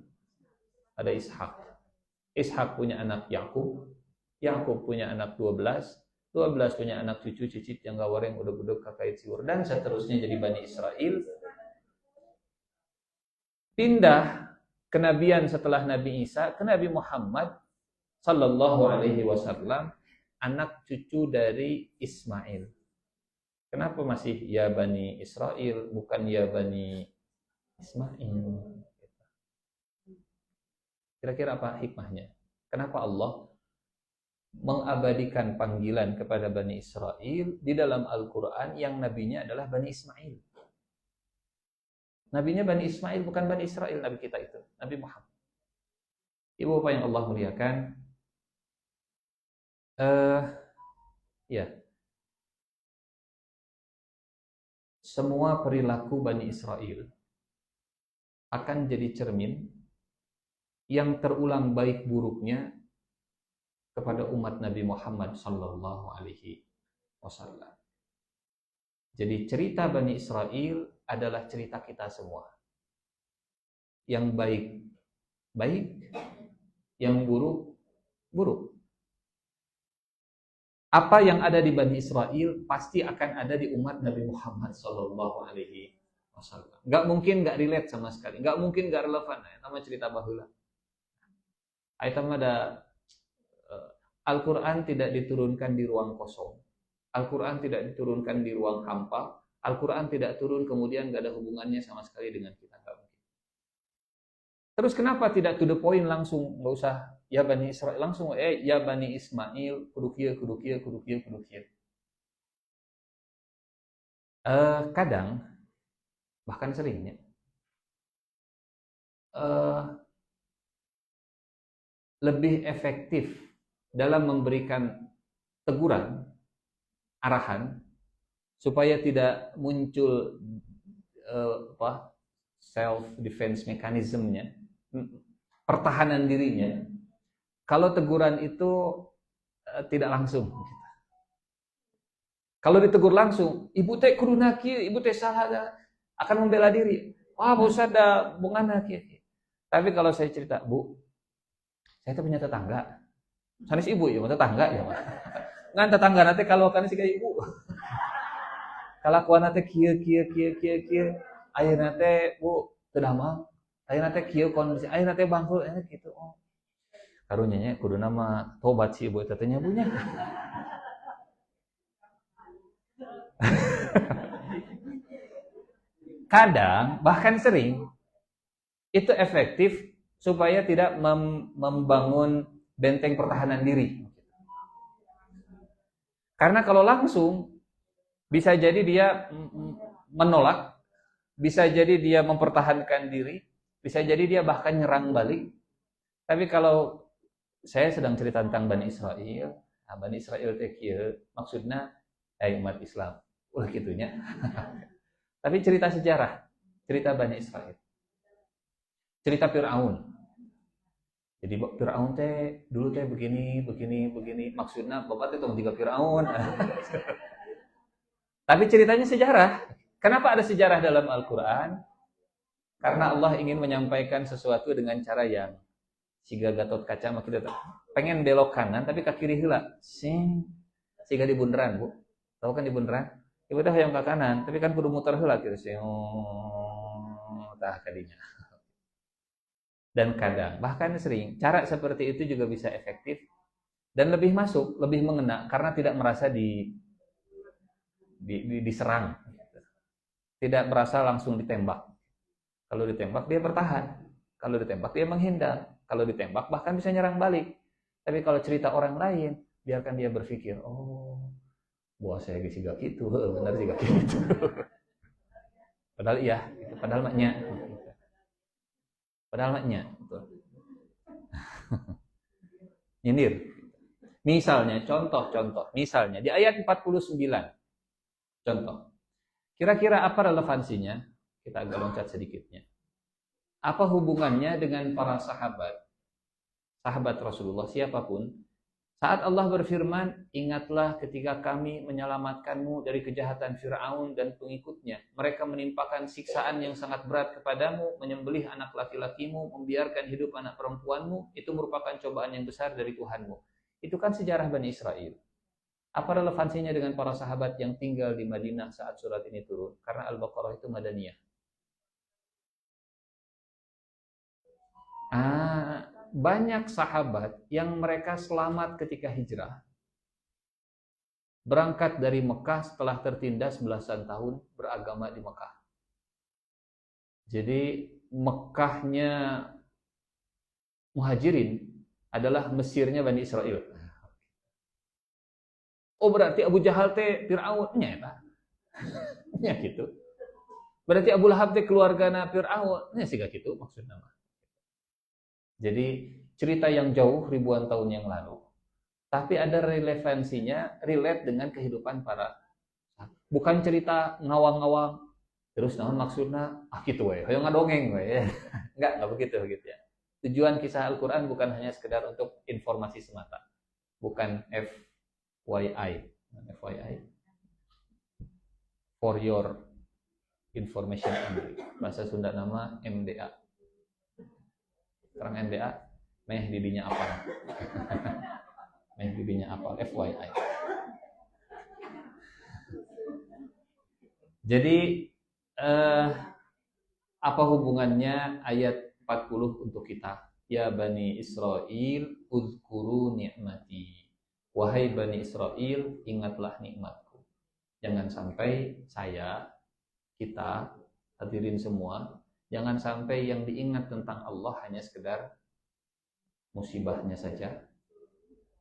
ada Ishak. Ishak punya anak Yakub, Yakub punya anak 12, 12 punya anak cucu cicit yang gawareng uduk-uduk kakait siur, dan seterusnya jadi Bani Israel. Pindah kenabian setelah Nabi Isa ke Nabi Muhammad Sallallahu Alaihi Wasallam, anak cucu dari Ismail. Kenapa masih ya Bani Israel, bukan ya Bani Ismail? Kira-kira apa hikmahnya? Kenapa Allah mengabadikan panggilan kepada Bani Israel di dalam Al-Quran yang nabinya adalah Bani Ismail? Nabinya Bani Ismail, bukan Bani Israel, Nabi kita itu, Nabi Muhammad. Ibu bapak yang Allah muliakan, ya, semua perilaku Bani Israel akan jadi cermin yang terulang baik buruknya kepada umat Nabi Muhammad Sallallahu Alaihi Wasallam. Jadi cerita Bani Israel adalah cerita kita semua. Yang baik, baik. Yang buruk, buruk. Apa yang ada di Bani Israel pasti akan ada di umat Nabi Muhammad Sallallahu Alaihi Wasallam. Gak mungkin gak relate sama sekali, gak mungkin gak relevan. Nama cerita baheula. Aitam ada Al-Quran tidak diturunkan di ruang kosong. Al-Quran tidak diturunkan di ruang hampa. Al-Quran tidak turun kemudian gak ada hubungannya sama sekali dengan kita. Gak mungkin. Terus kenapa tidak to the point langsung? Gak usah ya Bani Israel langsung ya Bani Ismail kudukia. Kadang bahkan seringnya lebih efektif dalam memberikan teguran, arahan supaya tidak muncul self defense mekanismenya, pertahanan dirinya. Kalau teguran itu tidak langsung. Kalau ditegur langsung, ibu teh kuruna kieu, ibu teh salah, akan membela diri. Wah, Ustaz da bungana kieu. Tapi kalau saya cerita, Bu, saya tuh punya tetangga. Sanes ibu ya, tetangga ya. Ngan tetangga nanti kalau kan siga ibu. Kalakuan nanti kieu. Ayeuna teh Bu teu damang. Ayeuna teh kieu kondisi, ayeuna teh bangkrut gitu. Oh. Karunya nya kuduna mah tobat si ibu teh nya bunya. Kadang bahkan sering itu efektif supaya tidak membangun benteng pertahanan diri. Karena kalau langsung bisa jadi dia menolak, bisa jadi dia mempertahankan diri, bisa jadi dia bahkan nyerang balik. Tapi kalau saya sedang cerita tentang Bani Israel, Bani Israel teh kieu maksudna umat Islam. Ulah kitunya. Tapi cerita sejarah, cerita Bani Israel. Cerita Fir'aun. Jadi Fir'aun teh dulu teh begini. Maksudnya bapak teh tong juga Fir'aun. Tapi ceritanya sejarah. Kenapa ada sejarah dalam Al-Quran? Karena Allah ingin menyampaikan sesuatu dengan cara yang siga Gatot Kaca mah kita pengen belok kanan tapi ke kiri heula. Siga di bundaran, Bu. Tahu kan di bundaran? Ibu dah yang ke kanan, tapi kan kudu muter heula kitu sih. Tah kadinya. Dan kadang, bahkan sering, cara seperti itu juga bisa efektif dan lebih masuk, lebih mengena karena tidak merasa diserang. Tidak merasa langsung ditembak. Kalau ditembak dia bertahan. Kalau ditembak dia menghindar. Kalau ditembak bahkan bisa nyerang balik. Tapi kalau cerita orang lain, biarkan dia berpikir, oh, buah saya gak gitu, benar sih gak gitu. Padahal iya, padahal maknya. Nyindir. Misalnya, contoh. Misalnya, di ayat 49. Contoh. Kira-kira apa relevansinya? Kita agak loncat sedikitnya. Apa hubungannya dengan para sahabat Rasulullah siapapun? Saat Allah berfirman, ingatlah ketika kami menyelamatkanmu dari kejahatan Fir'aun dan pengikutnya. Mereka menimpakan siksaan yang sangat berat kepadamu, menyembelih anak laki-lakimu, membiarkan hidup anak perempuanmu. Itu merupakan cobaan yang besar dari Tuhanmu. Itu kan sejarah Bani Israel. Apa relevansinya dengan para sahabat yang tinggal di Madinah saat surat ini turun? Karena Al-Baqarah itu Madaniyah. Banyak sahabat yang mereka selamat ketika hijrah. Berangkat dari Mekah setelah tertindas belasan tahun beragama di Mekah. Jadi Mekahnya Muhajirin adalah Mesirnya Bani Israel. Oh berarti Abu Jahal teh Fir'aunnya ya? Ya gitu. Berarti Abu Lahab teh keluargana Fir'aun. Ya sih gak gitu maksudnya. Jadi cerita yang jauh ribuan tahun yang lalu. Tapi ada relevansinya, relate dengan kehidupan para. Bukan cerita ngawang-ngawang. Terus naon maksudnya? Gitu we. Hoyong ngadongeng we. Enggak begitu ya. Tujuan kisah Al-Qur'an bukan hanya sekedar untuk informasi semata. Bukan FYI. For your information only. Bahasa Sunda nama MDA. Sekarang MDA meh didinya apa? FYI. Jadi apa hubungannya ayat 40 untuk kita? Ya Bani Israel, uzkuru ni'mati. Wahai Bani Israel, ingatlah nikmatku. Jangan sampai kita, hadirin semua, jangan sampai yang diingat tentang Allah hanya sekedar musibahnya saja,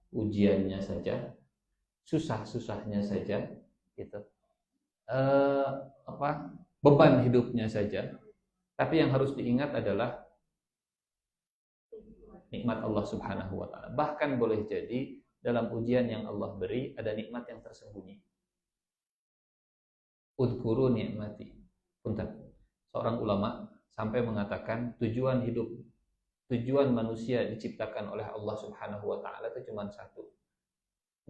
ujiannya saja, susah-susahnya saja, gitu. Beban hidupnya saja. Tapi yang harus diingat adalah nikmat Allah Subhanahu wa taala. Bahkan boleh jadi dalam ujian yang Allah beri ada nikmat yang tersembunyi. Udhkuru ni'mati. Punten. Seorang ulama sampai mengatakan tujuan manusia diciptakan oleh Allah Subhanahu wa taala itu cuma satu.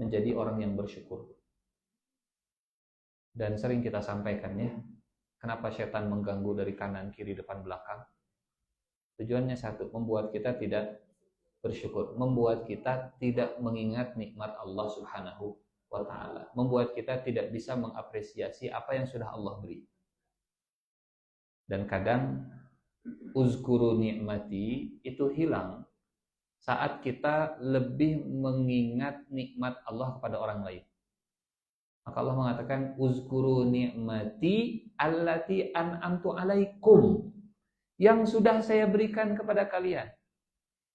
Menjadi orang yang bersyukur. Dan sering kita sampaikan ya, kenapa setan mengganggu dari kanan, kiri, depan, belakang? Tujuannya satu, membuat kita tidak bersyukur, membuat kita tidak mengingat nikmat Allah Subhanahu wa ta'ala, membuat kita tidak bisa mengapresiasi apa yang sudah Allah beri. Dan kadang uzkuru ni'mati itu hilang saat kita lebih mengingat nikmat Allah kepada orang lain. Maka Allah mengatakan uzkuru ni'mati allati an'amtu alaikum, yang sudah saya berikan kepada kalian.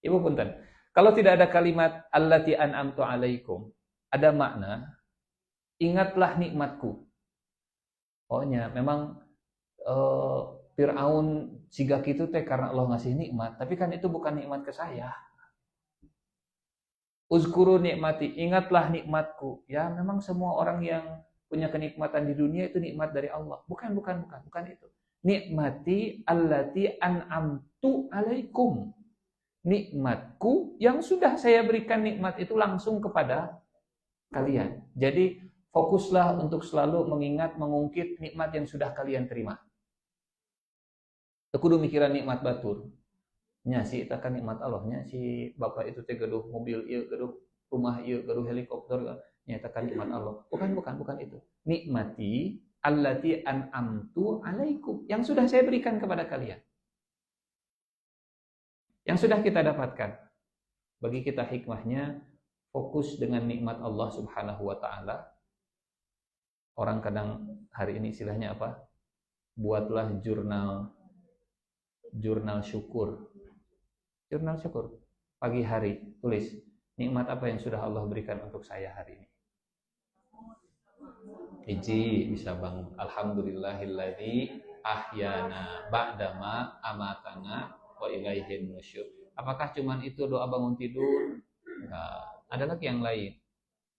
Ibu punten, kalau tidak ada kalimat allati an'amtu alaikum, ada makna ingatlah nikmatku. Pokoknya memang Fir'aun sigak itu teh karena Allah ngasih nikmat, tapi kan itu bukan nikmat ke saya. Uzkuru nikmati, ingatlah nikmatku. Ya memang semua orang yang punya kenikmatan di dunia itu nikmat dari Allah. Bukan itu. Nikmati allati an'amtu alaikum. Nikmatku yang sudah saya berikan nikmat itu langsung kepada kalian. Jadi fokuslah untuk selalu mengingat, mengungkit nikmat yang sudah kalian terima. Kudu mikiran nikmat batur. Nya si eta kan nikmat Allah nya si bapak itu teh gaduh mobil ieu, gaduh rumah ieu, gaduh helikopter, nya eta kan nikmat Allah. Bukan itu. Nikmati allati an'amtu alaikum, yang sudah saya berikan kepada kalian. Yang sudah kita dapatkan. Bagi kita hikmahnya fokus dengan nikmat Allah Subhanahu wa taala. Orang kadang hari ini istilahnya apa? Buatlah jurnal syukur. Jurnal syukur. Pagi hari tulis nikmat apa yang sudah Allah berikan untuk saya hari ini. Hiji bisa bangun. Alhamdulillahilladzi ahyana ba'dama amatana wa ilaihin nusyur. Apakah cuman itu doa bangun tidur? Enggak. Ada lagi yang lain.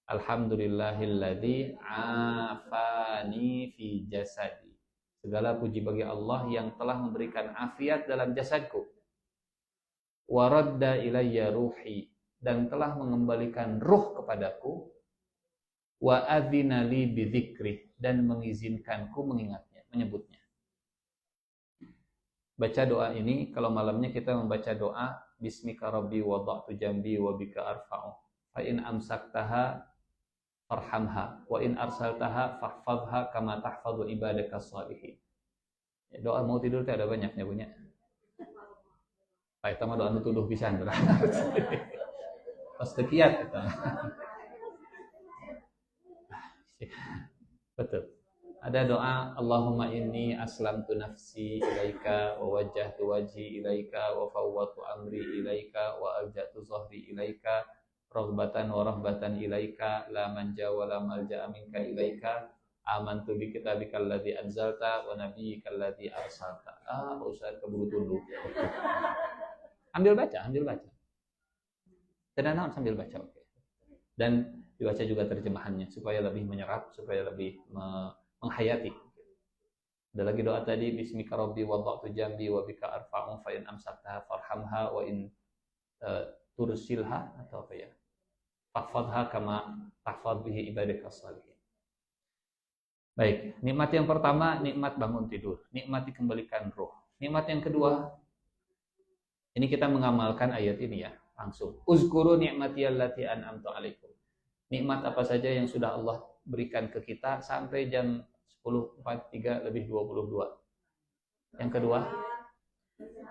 Alhamdulillahilladzi afani fi jasadi. Segala puji bagi Allah yang telah memberikan afiat dalam jasadku. Wa radda ilayya ruhi, dan telah mengembalikan ruh kepadaku. Wa adzina li bidzikri, dan mengizinkanku mengingatnya, menyebutnya. Baca doa ini, kalau malamnya kita membaca doa bismika rabbi wada'tu jambi wa bika arfa'u. Fa in amsaktaha farhamha wa in arsaltaha fahfadha kama tahfadhu ibadaka shalihin. Ya, doa mau tidur itu ada banyaknya punya. Pak, itu mah doa nutuduh pisan. Pas tekiat kita. Betul. Ada doa Allahumma inni aslamtu nafsi ilaika wa wajjahtu wajhi ilaika wa fawwadtu amri ilaika wa alja'tu zahri ilaika raghbatan wa rahbatan ilaika la manja wa la malja'a minka ilaika amantu bi kitabikal ladzi anzalta wa nabiyyikal ladzi arsalta. Ustaz keburu tunduk. Ambil baca. Tenang sambil baca, oke. Dan dibaca juga terjemahannya supaya lebih menyerap, supaya lebih menghayati. Ada lagi doa tadi bismika rabbi wada'tu jambi wa bika arfa'u fa in amsaktaha farhamha wa in tursilha atau apa ya? Fahfadha kama tahfadh bihi ibadaka shalihin. Baik, nikmat yang pertama nikmat bangun tidur, nikmat dikembalikan roh. Nikmat yang kedua, ini kita mengamalkan ayat ini ya, langsung. Uzkuru ni'mati allati an'amtu alaikum. Nikmat apa saja yang sudah Allah berikan ke kita sampai jam 10, 4, 3, lebih 22. Yang kedua,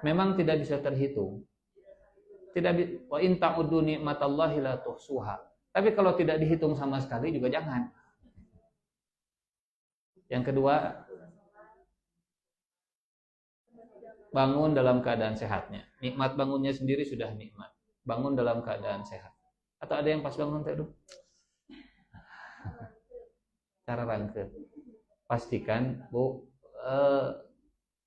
memang tidak bisa terhitung. Wa in ta'uddu ni'matallahi la tuhsuha. Tapi kalau tidak dihitung sama sekali juga jangan. Yang kedua, bangun dalam keadaan sehatnya. Nikmat bangunnya sendiri sudah nikmat. Bangun dalam keadaan sehat. Atau ada yang pas bangun teh, aduh. Cara rangkep. Pastikan, Bu,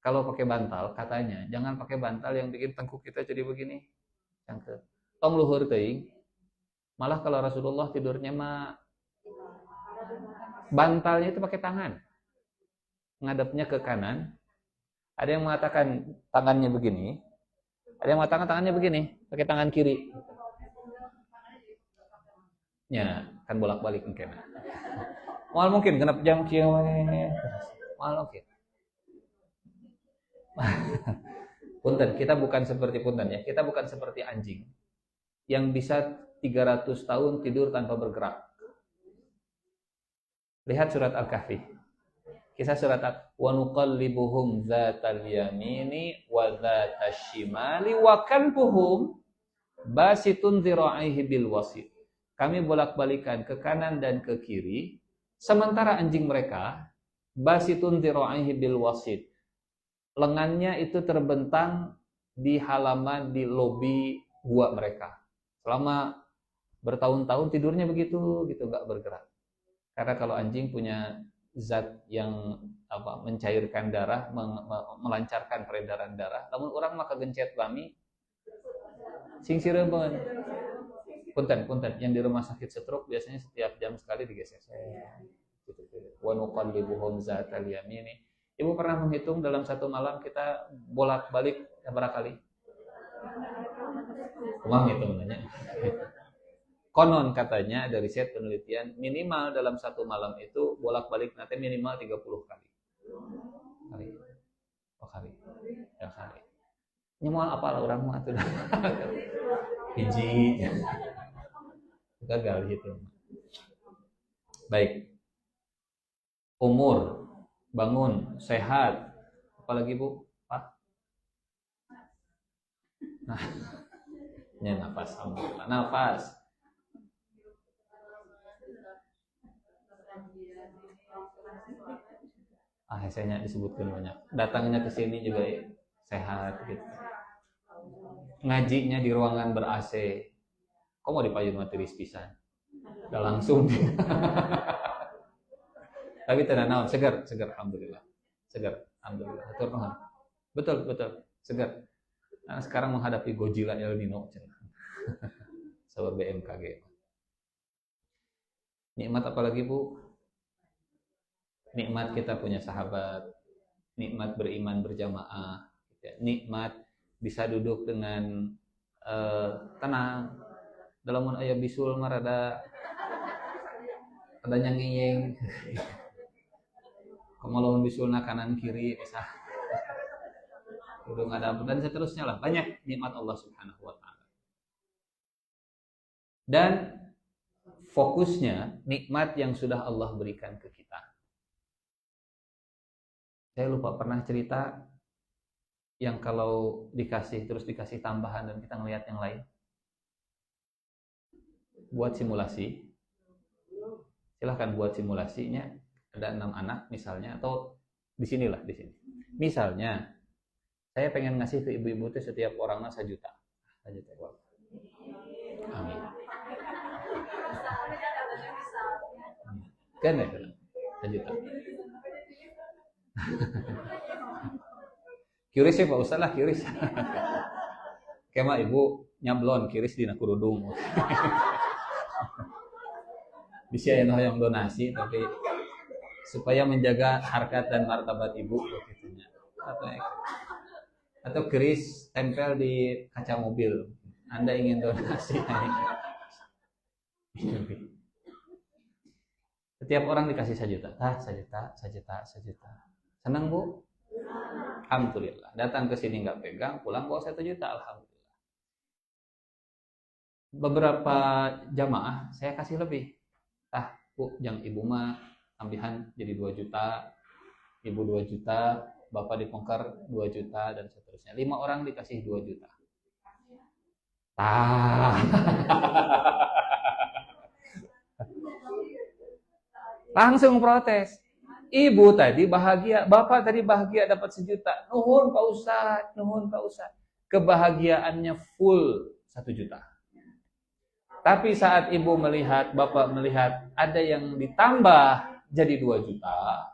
kalau pakai bantal, katanya jangan pakai bantal yang bikin tengkuk kita jadi begini. Rangkep. Tong luhur teuing. Malah kalau Rasulullah tidurnya mah bantalnya itu pakai tangan. Ngadepnya ke kanan. Ada yang mengatakan tangannya begini. Ada yang mengatakan tangannya begini, pakai tangan kiri. Ya, kan bolak-balik mungkin. Mal mungkin kenapa jam kieu mal mungkin. Punten, kita bukan seperti punten ya. Kita bukan seperti anjing yang bisa 300 tahun tidur tanpa bergerak. Lihat surat Al-Kahfi. Kisah surat wa nuqallibuhum dzatal yamini wa dzatash shimali wa kalbuhum basitun dzira'ihi bil wasit. Kami bolak-balikan ke kanan dan ke kiri, sementara anjing mereka basitun dzira'ihi bil wasit. Lengannya itu terbentang di halaman di lobi gua mereka. Selama bertahun-tahun tidurnya begitu, gitu enggak bergerak. Karena kalau anjing punya zat yang mencairkan darah, melancarkan peredaran darah. Namun orang maka gencet lami sing sireun. Punten, yang di rumah sakit stroke biasanya setiap jam sekali digeser. Gitu. Wa nuqallibuhum zatal yamini. Ibu pernah menghitung dalam satu malam kita bolak-balik berapa kali? Kumang hitung nanya. Konon katanya dari riset penelitian minimal dalam satu malam itu bolak-balik nanti minimal 30 kali. Ya kali. Nyemual apa orang mah tuh. Hiji. Gagal gitu. Baik. Umur, bangun, sehat. Apalagi Bu? Pak? Nah. Ya nafas, alhamdulillah. Nafas. Saya disebutkan banyak. Datangnya ke sini juga ya, sehat gitu. Ngajinya di ruangan ber-AC. Kok mau dipayun materi pisan? Udah langsung. Tapi tenang naon, segar alhamdulillah. Segar alhamdulillah. Betul, segar. Karena sekarang menghadapi Godzilla El Nino. Sabar BMKG. Nikmat apa lagi Bu? Nikmat kita punya sahabat, nikmat beriman berjamaah, nikmat bisa duduk dengan tenang. Dalam aya bisul mah rada nyengeyeng. Kemalawan bisulna kanan kiri bisa. Udah ada dan seterusnya lah. Banyak nikmat Allah Subhanahu wa taala. Dan fokusnya nikmat yang sudah Allah berikan ke kita. Saya lupa pernah cerita yang kalau dikasih terus dikasih tambahan dan kita ngelihat yang lain. Buat simulasi. Silahkan buat simulasinya. Ada 6 anak misalnya atau di sini. Misalnya saya pengen ngasih ke ibu-ibu itu setiap orangnya 1 juta. 1 juta. Amin. Kan ya? 1 juta. Kiris ya Pak Ustaz lah, kiris. Kema ibu nyablon kiris dina kurudung. Bisa yang donasi tapi supaya menjaga harkat dan martabat ibu begitunya. Atau kiris tempel di kaca mobil. Anda ingin donasi. Setiap orang dikasih 1 juta. 1 juta. Senang Bu? Alhamdulillah. Datang ke sini nggak pegang, pulang bawa 1 juta. Alhamdulillah. Beberapa jamaah saya kasih lebih. Bu, yang ibu mah tambahan jadi 2 juta. Ibu 2 juta, bapak dipongkar 2 juta, dan seterusnya. 5 orang dikasih 2 juta. Langsung protes. Ibu tadi bahagia, bapak tadi bahagia dapat 1 juta. Nuhun Pak Ustadz, nuhun Pak Ustadz. Kebahagiaannya full 1 juta. Tapi saat ibu melihat, bapak melihat ada yang ditambah jadi 2 juta,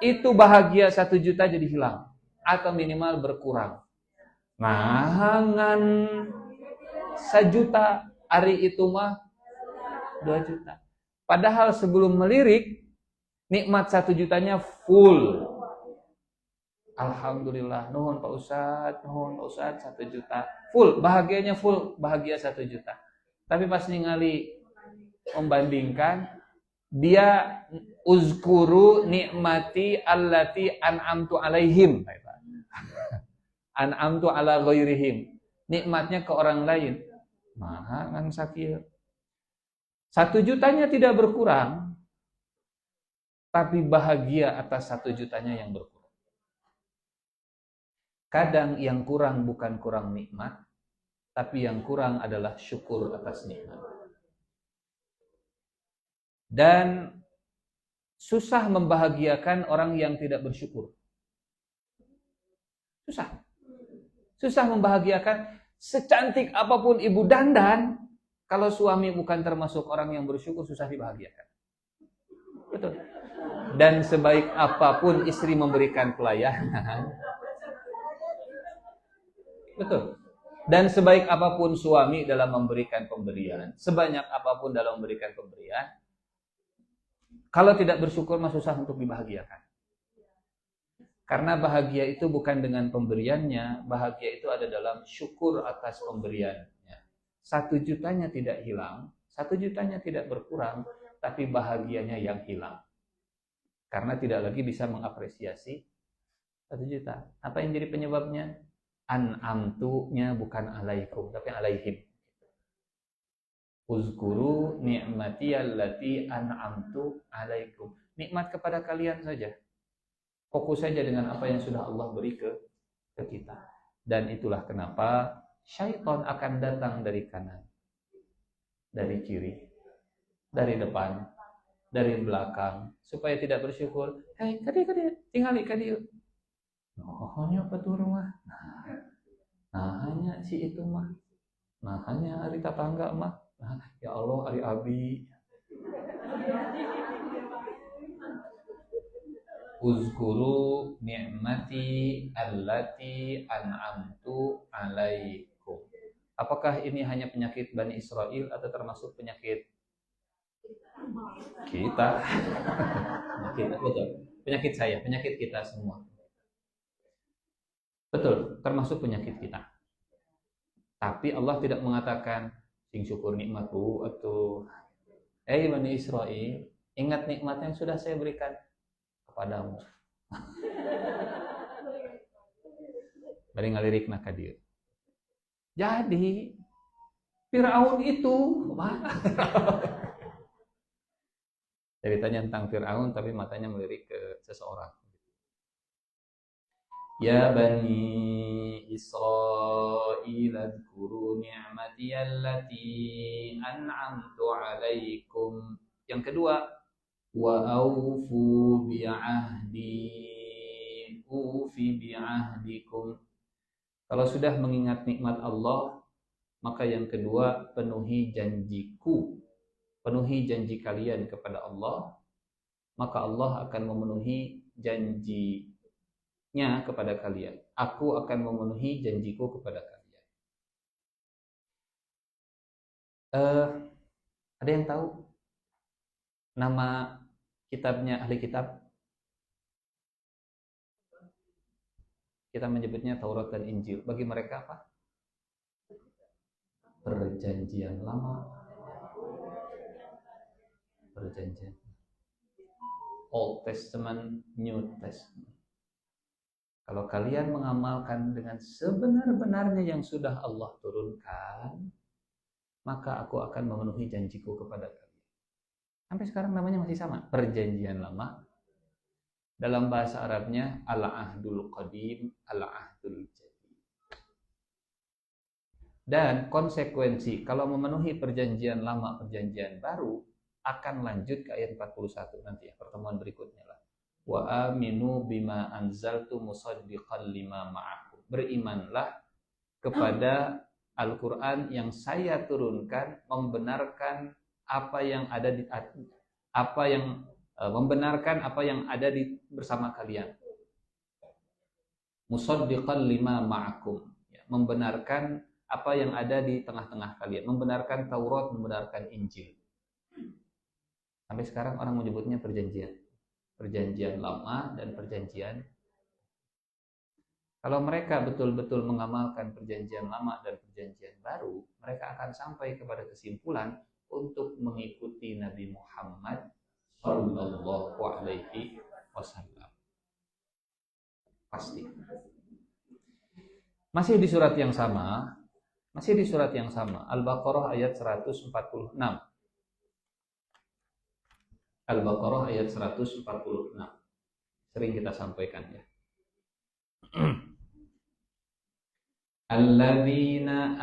itu bahagia 1 juta jadi hilang. Atau minimal berkurang. Ngan 1 juta, hari itu mah 2 juta. Padahal sebelum melirik, nikmat 1 jutanya full. Alhamdulillah, nuhun Pak Ustadz, nuhun Pak Ustadz, 1 juta. Full, bahagianya full, bahagia 1 juta. Tapi pas ningali membandingkan, dia uzkuru nikmati allati an'amtu alaihim. An'amtu ala ghairihim. Nikmatnya ke orang lain. Maha ngan sakit. 1 jutanya tidak berkurang, tapi bahagia atas 1 jutanya yang berkurang. Kadang yang kurang bukan kurang nikmat, tapi yang kurang adalah syukur atas nikmat. Dan susah membahagiakan orang yang tidak bersyukur. Susah. Susah membahagiakan. Secantik apapun ibu dandan, kalau suami bukan termasuk orang yang bersyukur, susah dibahagiakan. Betul. Dan sebaik apapun istri memberikan pelayanan, betul. Dan sebaik apapun suami dalam memberikan pemberian, sebanyak apapun dalam memberikan pemberian, kalau tidak bersyukur mah susah untuk dibahagiakan. Karena bahagia itu bukan dengan pemberiannya, bahagia itu ada dalam syukur atas pemberiannya. 1 jutanya tidak hilang, 1 jutanya tidak berkurang, tapi bahagianya yang hilang. Karena tidak lagi bisa mengapresiasi 1 juta. Apa yang jadi penyebabnya? An'amtu-nya bukan alaikum, tapi alaihim. Uzkuru ni'mati allati an'amtu alaikum. Nikmat kepada kalian saja. Fokus saja dengan apa yang sudah Allah beri ke kita. Dan itulah kenapa syaitan akan datang dari kanan, dari kiri, dari depan, dari belakang, supaya tidak bersyukur. Hei, kadi, tinggali kadi. Hanya petur mah. Nah, hanya si itu mah. Nah, hanya hari tetangga mah. Nah, ya Allah, hari abi. Uzkuru ni'mati allati an'amtu alaikum. Apakah ini hanya penyakit Bani Israel atau termasuk penyakit kita? Betul. Penyakit saya, penyakit kita semua. Betul, termasuk penyakit kita. Tapi Allah tidak mengatakan sing syukur nikmatku atau Bani Israel, ingat nikmat yang sudah saya berikan kepadamu. Bari ngalirik nak dia. Jadi Firaun itu ceritanya tentang Firaun tapi matanya melirik ke seseorang. Ya Bani Israil adhkuru ni'mati allati an'amtu alaikum. Yang kedua, wa aufu bi'ahdi ufi bi'ahdikum. Kalau sudah mengingat nikmat Allah, maka yang kedua, penuhi janjiku. Penuhi janji kalian kepada Allah, maka Allah akan memenuhi janji kepada kalian. Aku akan memenuhi janjiku kepada kalian. Ada yang tahu nama kitabnya ahli kitab? Kita menyebutnya Taurat dan Injil. Bagi mereka apa? Perjanjian lama. Perjanjian Old Testament, New Testament. Kalau kalian mengamalkan dengan sebenar-benarnya yang sudah Allah turunkan, maka aku akan memenuhi janjiku kepada kalian. Sampai sekarang namanya masih sama, perjanjian lama, Dalam bahasa Arabnya al-ahdul qadim, al-ahdul jadid. Dan konsekuensi kalau memenuhi perjanjian lama, perjanjian baru akan lanjut ke ayat 41 nanti ya, pertemuan berikutnya lah. Wa aminu bima anzaltu musaddiqan lima ma'akum. Berimanlah kepada Al-Quran yang saya turunkan, membenarkan apa yang ada di membenarkan apa yang ada di bersama kalian. Musaddiqan lima ma'akum, membenarkan apa yang ada di tengah-tengah kalian, membenarkan Taurat, membenarkan Injil. Sampai sekarang orang menyebutnya perjanjian lama dan perjanjian. Kalau mereka betul-betul mengamalkan perjanjian lama dan perjanjian baru, mereka akan sampai kepada kesimpulan untuk mengikuti Nabi Muhammad Sallallahu Alaihi Wasallam. Pasti. Masih di surat yang sama, Al-Baqarah ayat 146. Al-Baqarah ayat 146. Sering kita sampaikan ya. Alladzina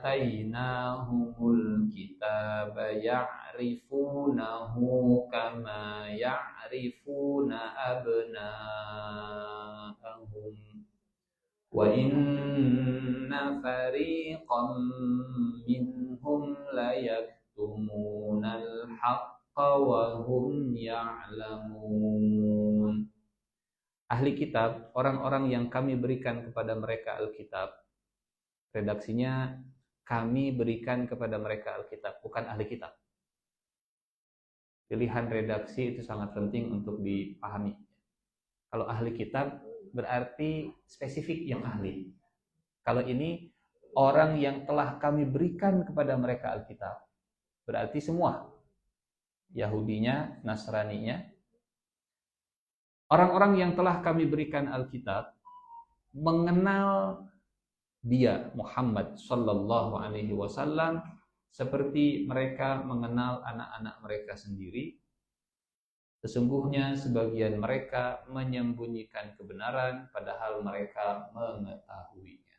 atainahumul kitaba ya'rifunahu kama ya'rifuna abna'ahum wa inna fariqam minhum la yaktumunal haqqa wa hum ya'lamun. Ahli kitab, orang-orang yang kami berikan kepada mereka Alkitab. Redaksinya, kami berikan kepada mereka Alkitab, bukan ahli kitab. Pilihan redaksi itu sangat penting untuk dipahami. Kalau ahli kitab berarti spesifik yang ahli. Kalau ini orang yang telah kami berikan kepada mereka Alkitab, berarti semua. Yahudinya, Nasraninya. Orang-orang yang telah kami berikan Alkitab mengenal dia Muhammad Sallallahu Alaihi Wasallam seperti mereka mengenal anak-anak mereka sendiri. Sesungguhnya sebagian mereka menyembunyikan kebenaran padahal mereka mengetahuinya.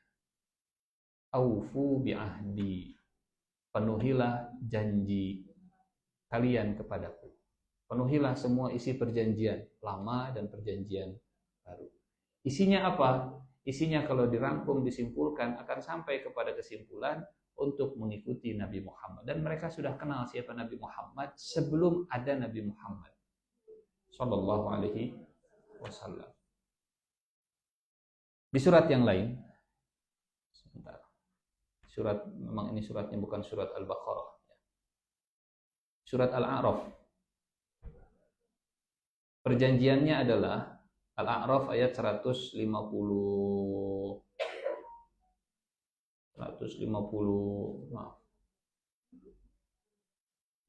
Aufu bi'ahdi, penuhilah janji kalian kepadaku. Penuhilah semua isi perjanjian lama dan perjanjian baru. Isinya apa? Isinya kalau dirangkum, disimpulkan, akan sampai kepada kesimpulan untuk mengikuti Nabi Muhammad. Dan mereka sudah kenal siapa Nabi Muhammad sebelum ada Nabi Muhammad Sallallahu Alaihi Wasallam. Di surat yang lain, sebentar. Memang ini suratnya bukan surat Al-Baqarah. Surat Al-A'raf. Perjanjiannya adalah Al-A'raf ayat 150 maaf.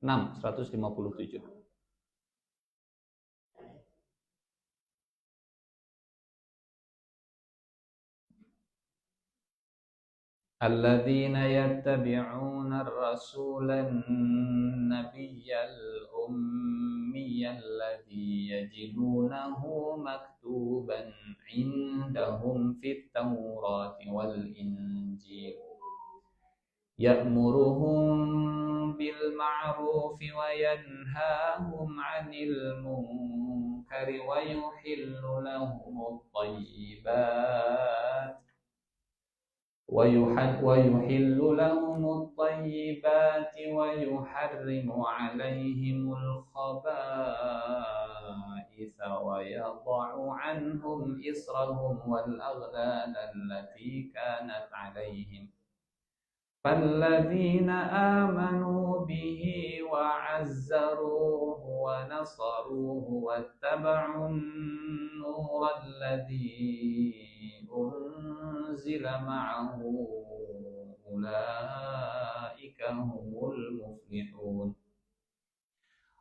157. Alladzina yattabi'una ar-rasulan nabiyyal ummiyyal ladzi yajidunahu maktuban 'indahum fit tawrati wal injil ya'muruhum bil ma'rufi wa yanhahum 'anil munkari wa yuhillu lahumut thayyibat ويحل لهم الطيبات ويحرم عليهم الخبائث ويضع عنهم إصرهم والأغلال التي كانت عليهم فالذين آمنوا به وعزروه ونصروه واتبعوا النور الذي أنزل معه أولئك هم المفلحون.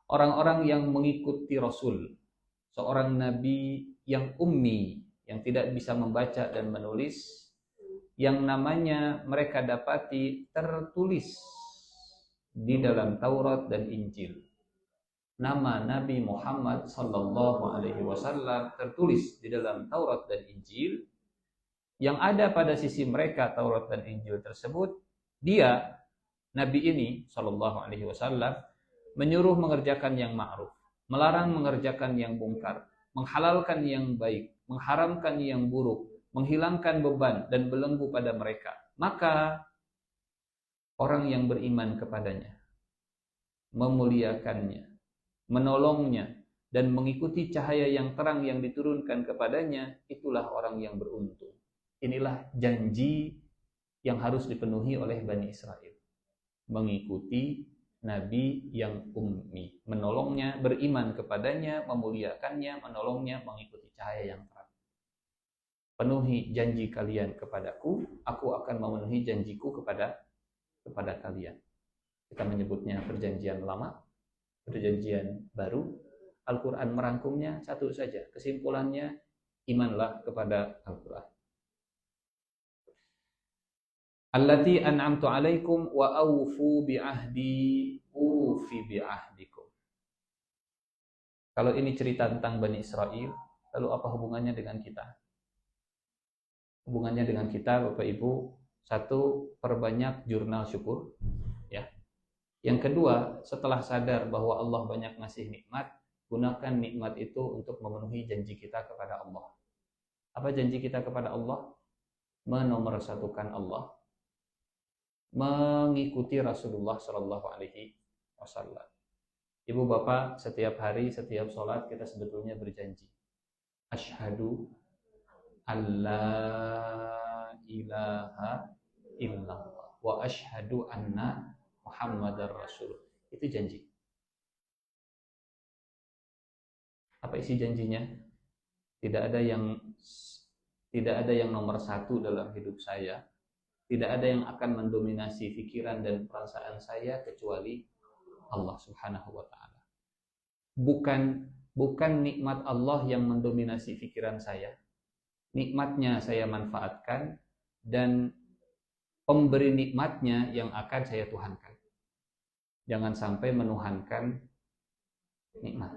Orang-orang yang mengikuti Rasul, seorang nabi yang ummi, yang tidak bisa membaca dan menulis, yang namanya mereka dapati tertulis di dalam Taurat dan Injil. nama Nabi Muhammad sallallahu alaihi wasallam tertulis di dalam Taurat dan Injil, yang ada pada sisi mereka Taurat dan Injil tersebut, dia Nabi ini sallallahu alaihi wasallam menyuruh mengerjakan yang ma'ruf, melarang mengerjakan yang mungkar, menghalalkan yang baik, mengharamkan yang buruk, menghilangkan beban dan belenggu pada mereka. Maka orang yang beriman kepadanya, memuliakannya, menolongnya, dan mengikuti cahaya yang terang yang diturunkan kepadanya, itulah orang yang beruntung. Inilah janji yang harus dipenuhi oleh Bani Israel. Mengikuti Nabi yang ummi, menolongnya, beriman kepadanya, memuliakannya, menolongnya, mengikuti cahaya yang terang. Penuhi janji kalian kepadaku, aku akan memenuhi janjiku kepada kalian. Kita menyebutnya perjanjian lama, perjanjian baru. Al-Quran merangkumnya satu saja. Kesimpulannya, imanlah kepada Al-Quran. Allati an'amtu alaikum wa awfu bi'ahdi ufi bi'ahdikum. Kalau ini cerita tentang Bani Israel, lalu apa hubungannya dengan kita? Hubungannya dengan kita, Bapak Ibu, satu, perbanyak jurnal syukur, ya. Yang kedua, setelah sadar bahwa Allah banyak ngasih nikmat, gunakan nikmat itu untuk memenuhi janji kita kepada Allah. Apa janji kita kepada Allah? Menomorsatukan Allah, mengikuti Rasulullah Shallallahu Alaihi Wasallam. Ibu bapak, setiap hari, setiap sholat kita sebetulnya berjanji. Asyhadu alla ilaha illallah wa asyhadu anna Muhammadar Rasul. Itu janji. Apa isi janjinya? Tidak ada yang nomor satu dalam hidup saya. Tidak ada yang akan mendominasi pikiran dan perasaan saya kecuali Allah Subhanahu wa taala. Bukan nikmat Allah yang mendominasi pikiran saya. Nikmatnya saya manfaatkan dan pemberi nikmatnya yang akan saya tuhankan. Jangan sampai menuhankan nikmat.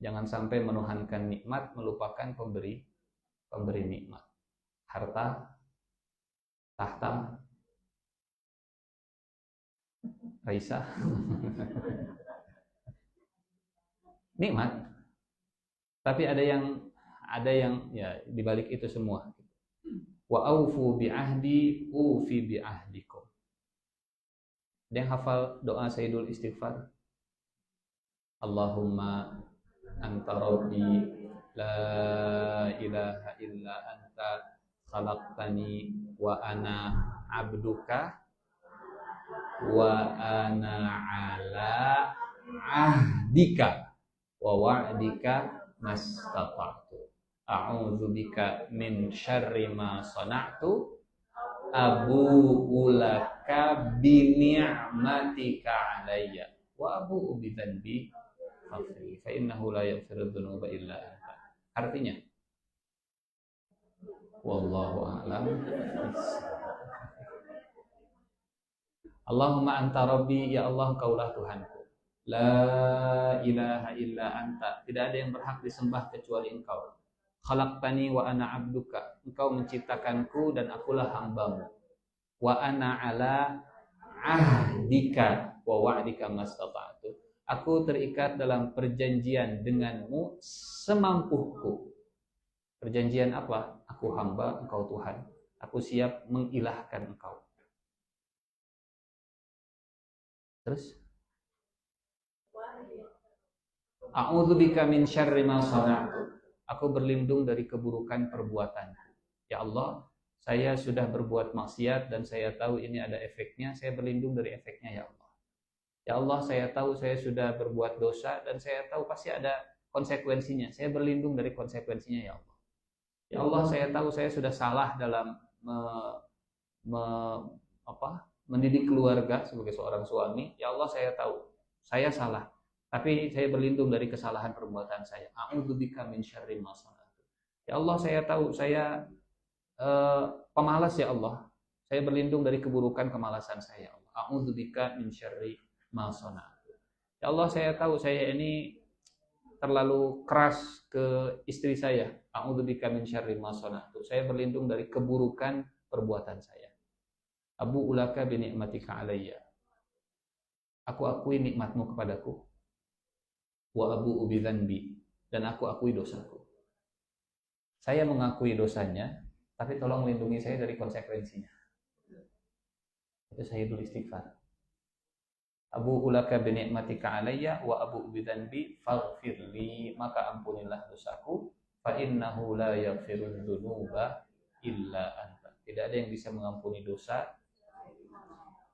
Jangan sampai menuhankan nikmat, melupakan pemberi nikmat. Harta, tahta, Raisa, nikmat. Tapi ada yang ya dibalik itu semua. Wa aufu bi ahdi ufi bi ahdikum. Ada yang hafal doa Sayyidul Istighfar? Allahumma anta rabbi la ilaha illa anta khalaqtani wa ana abduka wa ana ala ahdika wa wa'dika mastata'tu a'udzubika min syarri ma sana'tu abu'u laka bi ni'matika alayya wa abu'u bi dhanbi fa innahu la yaghfiru dzunuba illa anta. Artinya, wallahu a'lam. Allahumma anta rabbi, ya Allah kaulah Tuhanku. La ilaha illa anta, tidak ada yang berhak disembah kecuali Engkau. Khalaqtani wa ana abduka, Engkau menciptakanku dan akulah hambamu. Wa ana ala ahdika wa wa'dika mastata'tu, aku terikat dalam perjanjian denganmu semampuku. Perjanjian apa? Aku hamba, Engkau Tuhan. Aku siap mengilahkan Engkau. Terus? A'udzubika min syarri ma sana'tu, aku berlindung dari keburukan perbuatanku. Ya Allah, saya sudah berbuat maksiat dan saya tahu ini ada efeknya, saya berlindung dari efeknya ya Allah. Ya Allah, saya tahu saya sudah berbuat dosa dan saya tahu pasti ada konsekuensinya. Saya berlindung dari konsekuensinya ya Allah. Ya Allah, saya tahu saya sudah salah dalam mendidik keluarga sebagai seorang suami. Ya Allah, saya tahu saya salah, tapi saya berlindung dari kesalahan perbuatan saya. A'udzubika min syarri ma sana'tu. Ya Allah, saya tahu saya pemalas ya Allah. Saya berlindung dari keburukan kemalasan saya. A'udzubika min syarri ma sana'tu. Ya Allah, saya tahu saya ini terlalu keras ke istri saya. A'udzubika min syarri ma sana'tu. Saya berlindung dari keburukan perbuatan saya. Abu ulaka bi ni'matika alayya. Aku akui nikmatmu kepadaku. Wa abu ubi dzanbi, dan aku akui dosaku. Saya mengakui dosanya, tapi tolong lindungi saya dari konsekuensinya. Itu Sayyidul Istighfar. Abu ulaka bi ni'matika alayya wa abu ubi dzanbi faghfirli, maka ampunilah dosaku, fa innahu la yaghfirudz dzunuba illa anta. Tidak ada yang bisa mengampuni dosa,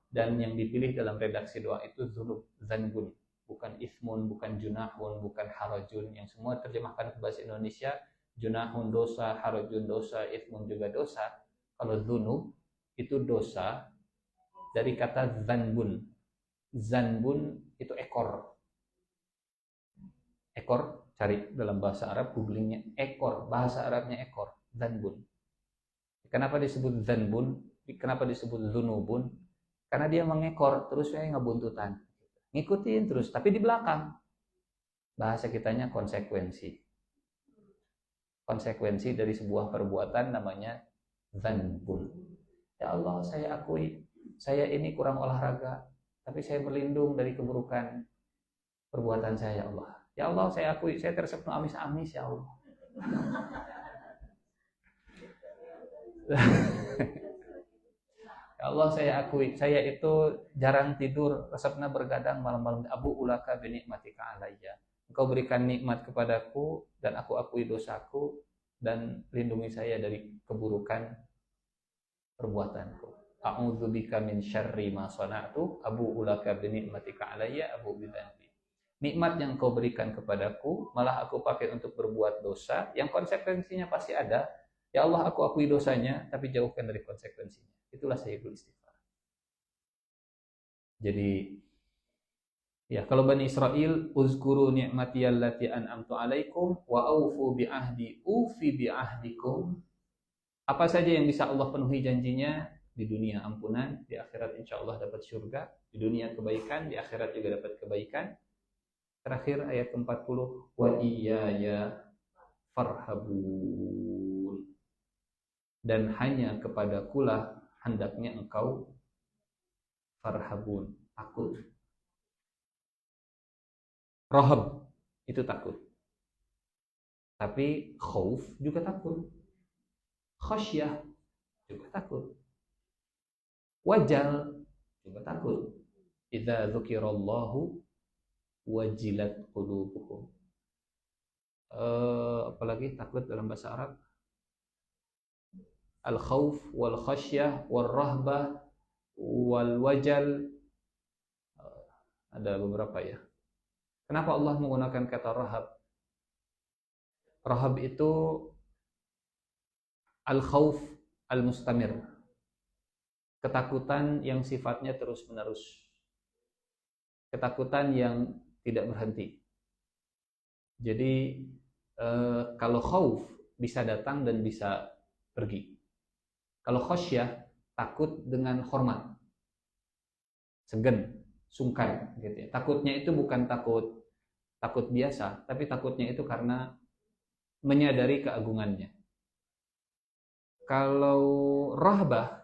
dan yang dipilih dalam redaksi doa itu dzunub, dzanbun, bukan ismun, bukan junahun, bukan harajun, yang semua terjemahkan ke bahasa Indonesia junahun dosa, harajun dosa, ismun juga dosa. Kalau dzunub itu dosa dari kata dzanbun. Dzanbun itu ekor. Ekor, cari dalam bahasa Arab, googlingnya ekor, bahasa Arabnya ekor, dzanbun. Kenapa disebut dzanbun? Kenapa disebut dzunubun? Karena dia mengekor, terus saya ngebuntutan. Ngikutin terus, tapi di belakang. Bahasa kitanya konsekuensi. Konsekuensi dari sebuah perbuatan namanya dzanbun. Ya Allah, saya akui, saya ini kurang olahraga, tapi saya berlindung dari keburukan perbuatan saya, ya Allah. Ya Allah, saya akui, saya tersebut amis-amis, ya Allah. Ya Allah, saya akui, saya itu jarang tidur, resepnya bergadang malam-malam. Abu ulaka bi ni'matika alayya. Engkau berikan nikmat kepadaku, dan aku akui dosaku, dan lindungi saya dari keburukan perbuatanku. A'udzubika min syarri ma sana'tu, abu ulaka bi ni'matika alayya, abu bidzanbi. Nikmat yang kau berikan kepadaku, malah aku pakai untuk berbuat dosa, yang konsekuensinya pasti ada. Ya Allah, aku akui dosanya, tapi jauhkan dari konsekuensinya. Itulah Sayyidul Istighfar. Jadi, ya, kalau Bani Israel, uzkuru ni'mati allati an'amtu alaikum wa aufu bi ahdi ufi bi ahdikum. Apa saja yang bisa Allah penuhi janjinya, di dunia ampunan, di akhirat insya Allah dapat surga, di dunia kebaikan, di akhirat juga dapat kebaikan. Terakhir ayat 40, wa iyaya farhabun, dan hanya kepadakulah hendaknya engkau farhabun, takut. Rahab itu takut, tapi khauf juga takut, khasyah juga takut, wajal juga takut. Idza dzukirallahu wajilat qulubuhum. Apalagi takut dalam bahasa Arab, al-khauf wal khasyah wal rahbah wal wajal, ada beberapa ya. Kenapa Allah menggunakan kata rahab? Rahab itu al-khauf al-mustamir, ketakutan yang sifatnya terus-menerus, ketakutan yang tidak berhenti. Jadi kalau khauf bisa datang dan bisa pergi. Kalau khasyah, takut dengan hormat, segan, sungkan gitu ya. Takutnya itu bukan takut biasa, tapi takutnya itu karena menyadari keagungannya. Kalau rahbah,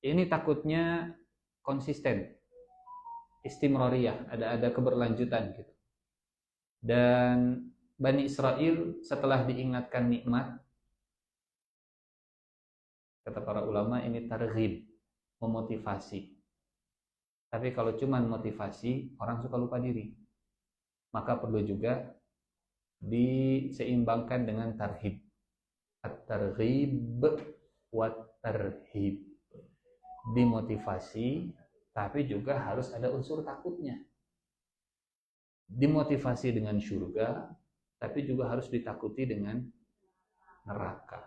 ini takutnya konsisten, istimrariyah, ada keberlanjutan gitu. Dan Bani Israel setelah diingatkan nikmat, kata para ulama, ini targhib, memotivasi. Tapi kalau cuma motivasi, orang suka lupa diri. Maka perlu juga diseimbangkan dengan tarhib. At-targhib wa tarhib. Dimotivasi, tapi juga harus ada unsur takutnya. Dimotivasi dengan surga, tapi juga harus ditakuti dengan neraka.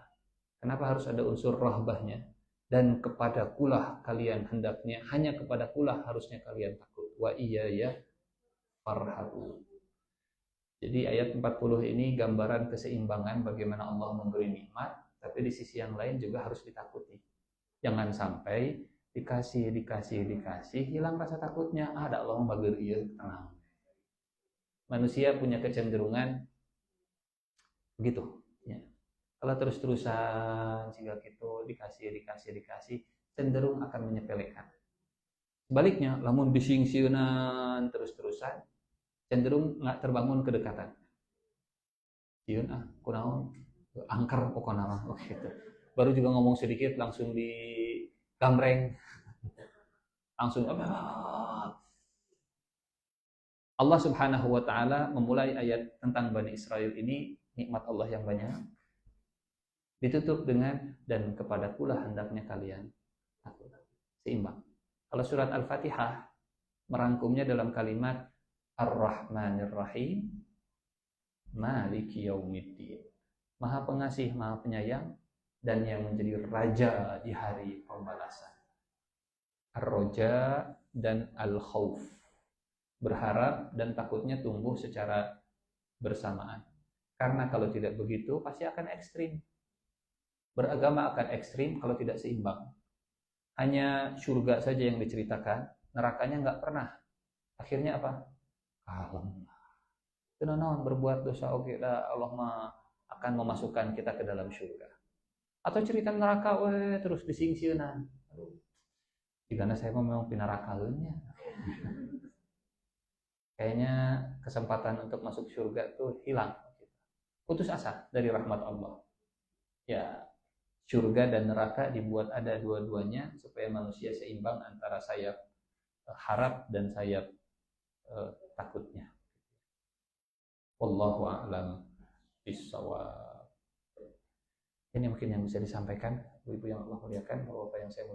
Kenapa harus ada unsur rahbahnya? Dan kepadakulah kalian hendaknya, hanya kepadakulah harusnya kalian takut. Wa iyaya farhabun. Jadi ayat 40 ini gambaran keseimbangan bagaimana Allah memberi nikmat, tapi di sisi yang lain juga harus ditakuti. Jangan sampai dikasih, hilang rasa takutnya. Ada Allah bagir iya, tenang. Manusia punya kecenderungan begitu. Ya. Kalau terus-terusan jika gitu dikasih, cenderung akan menyepelekan. Sebaliknya, lamun bising-siunan terus-terusan, cenderung nggak terbangun kedekatan. Sieun kunaon angker pokoknya mah gitu. Baru juga ngomong sedikit langsung di gambreng, langsung Allah Subhanahu wa taala memulai ayat tentang Bani Israel ini, nikmat Allah yang banyak, ditutup dengan dan kepadakulah hendaknya kalian takut. Seimbang. Kalau surat Al-Fatihah merangkumnya dalam kalimat Ar-Rahmanir Rahim, Maliki Yaumiddin. Maha pengasih, maha penyayang, dan yang menjadi raja di hari pembalasan. Ar-Roja dan Al-Khawf. Berharap dan takutnya tumbuh secara bersamaan. Karena kalau tidak begitu pasti akan ekstrim. Beragama akan ekstrim kalau tidak seimbang. Hanya surga saja yang diceritakan, nerakanya nggak pernah. Akhirnya apa? Kalem. Tenang, berbuat dosa oke dah, Allah mah akan memasukkan kita ke dalam surga. Atau cerita neraka terus disingsieunan. Jika saya memang pinarakaeunnya. Kayaknya kesempatan untuk masuk surga tuh hilang. Putus asa dari rahmat Allah. Ya, surga dan neraka dibuat ada dua-duanya supaya manusia seimbang antara sayap harap dan sayap takutnya. Wallahu a'lam bishawab. Ini mungkin yang bisa disampaikan, Ibu yang Allah muliakan, Bapak yang saya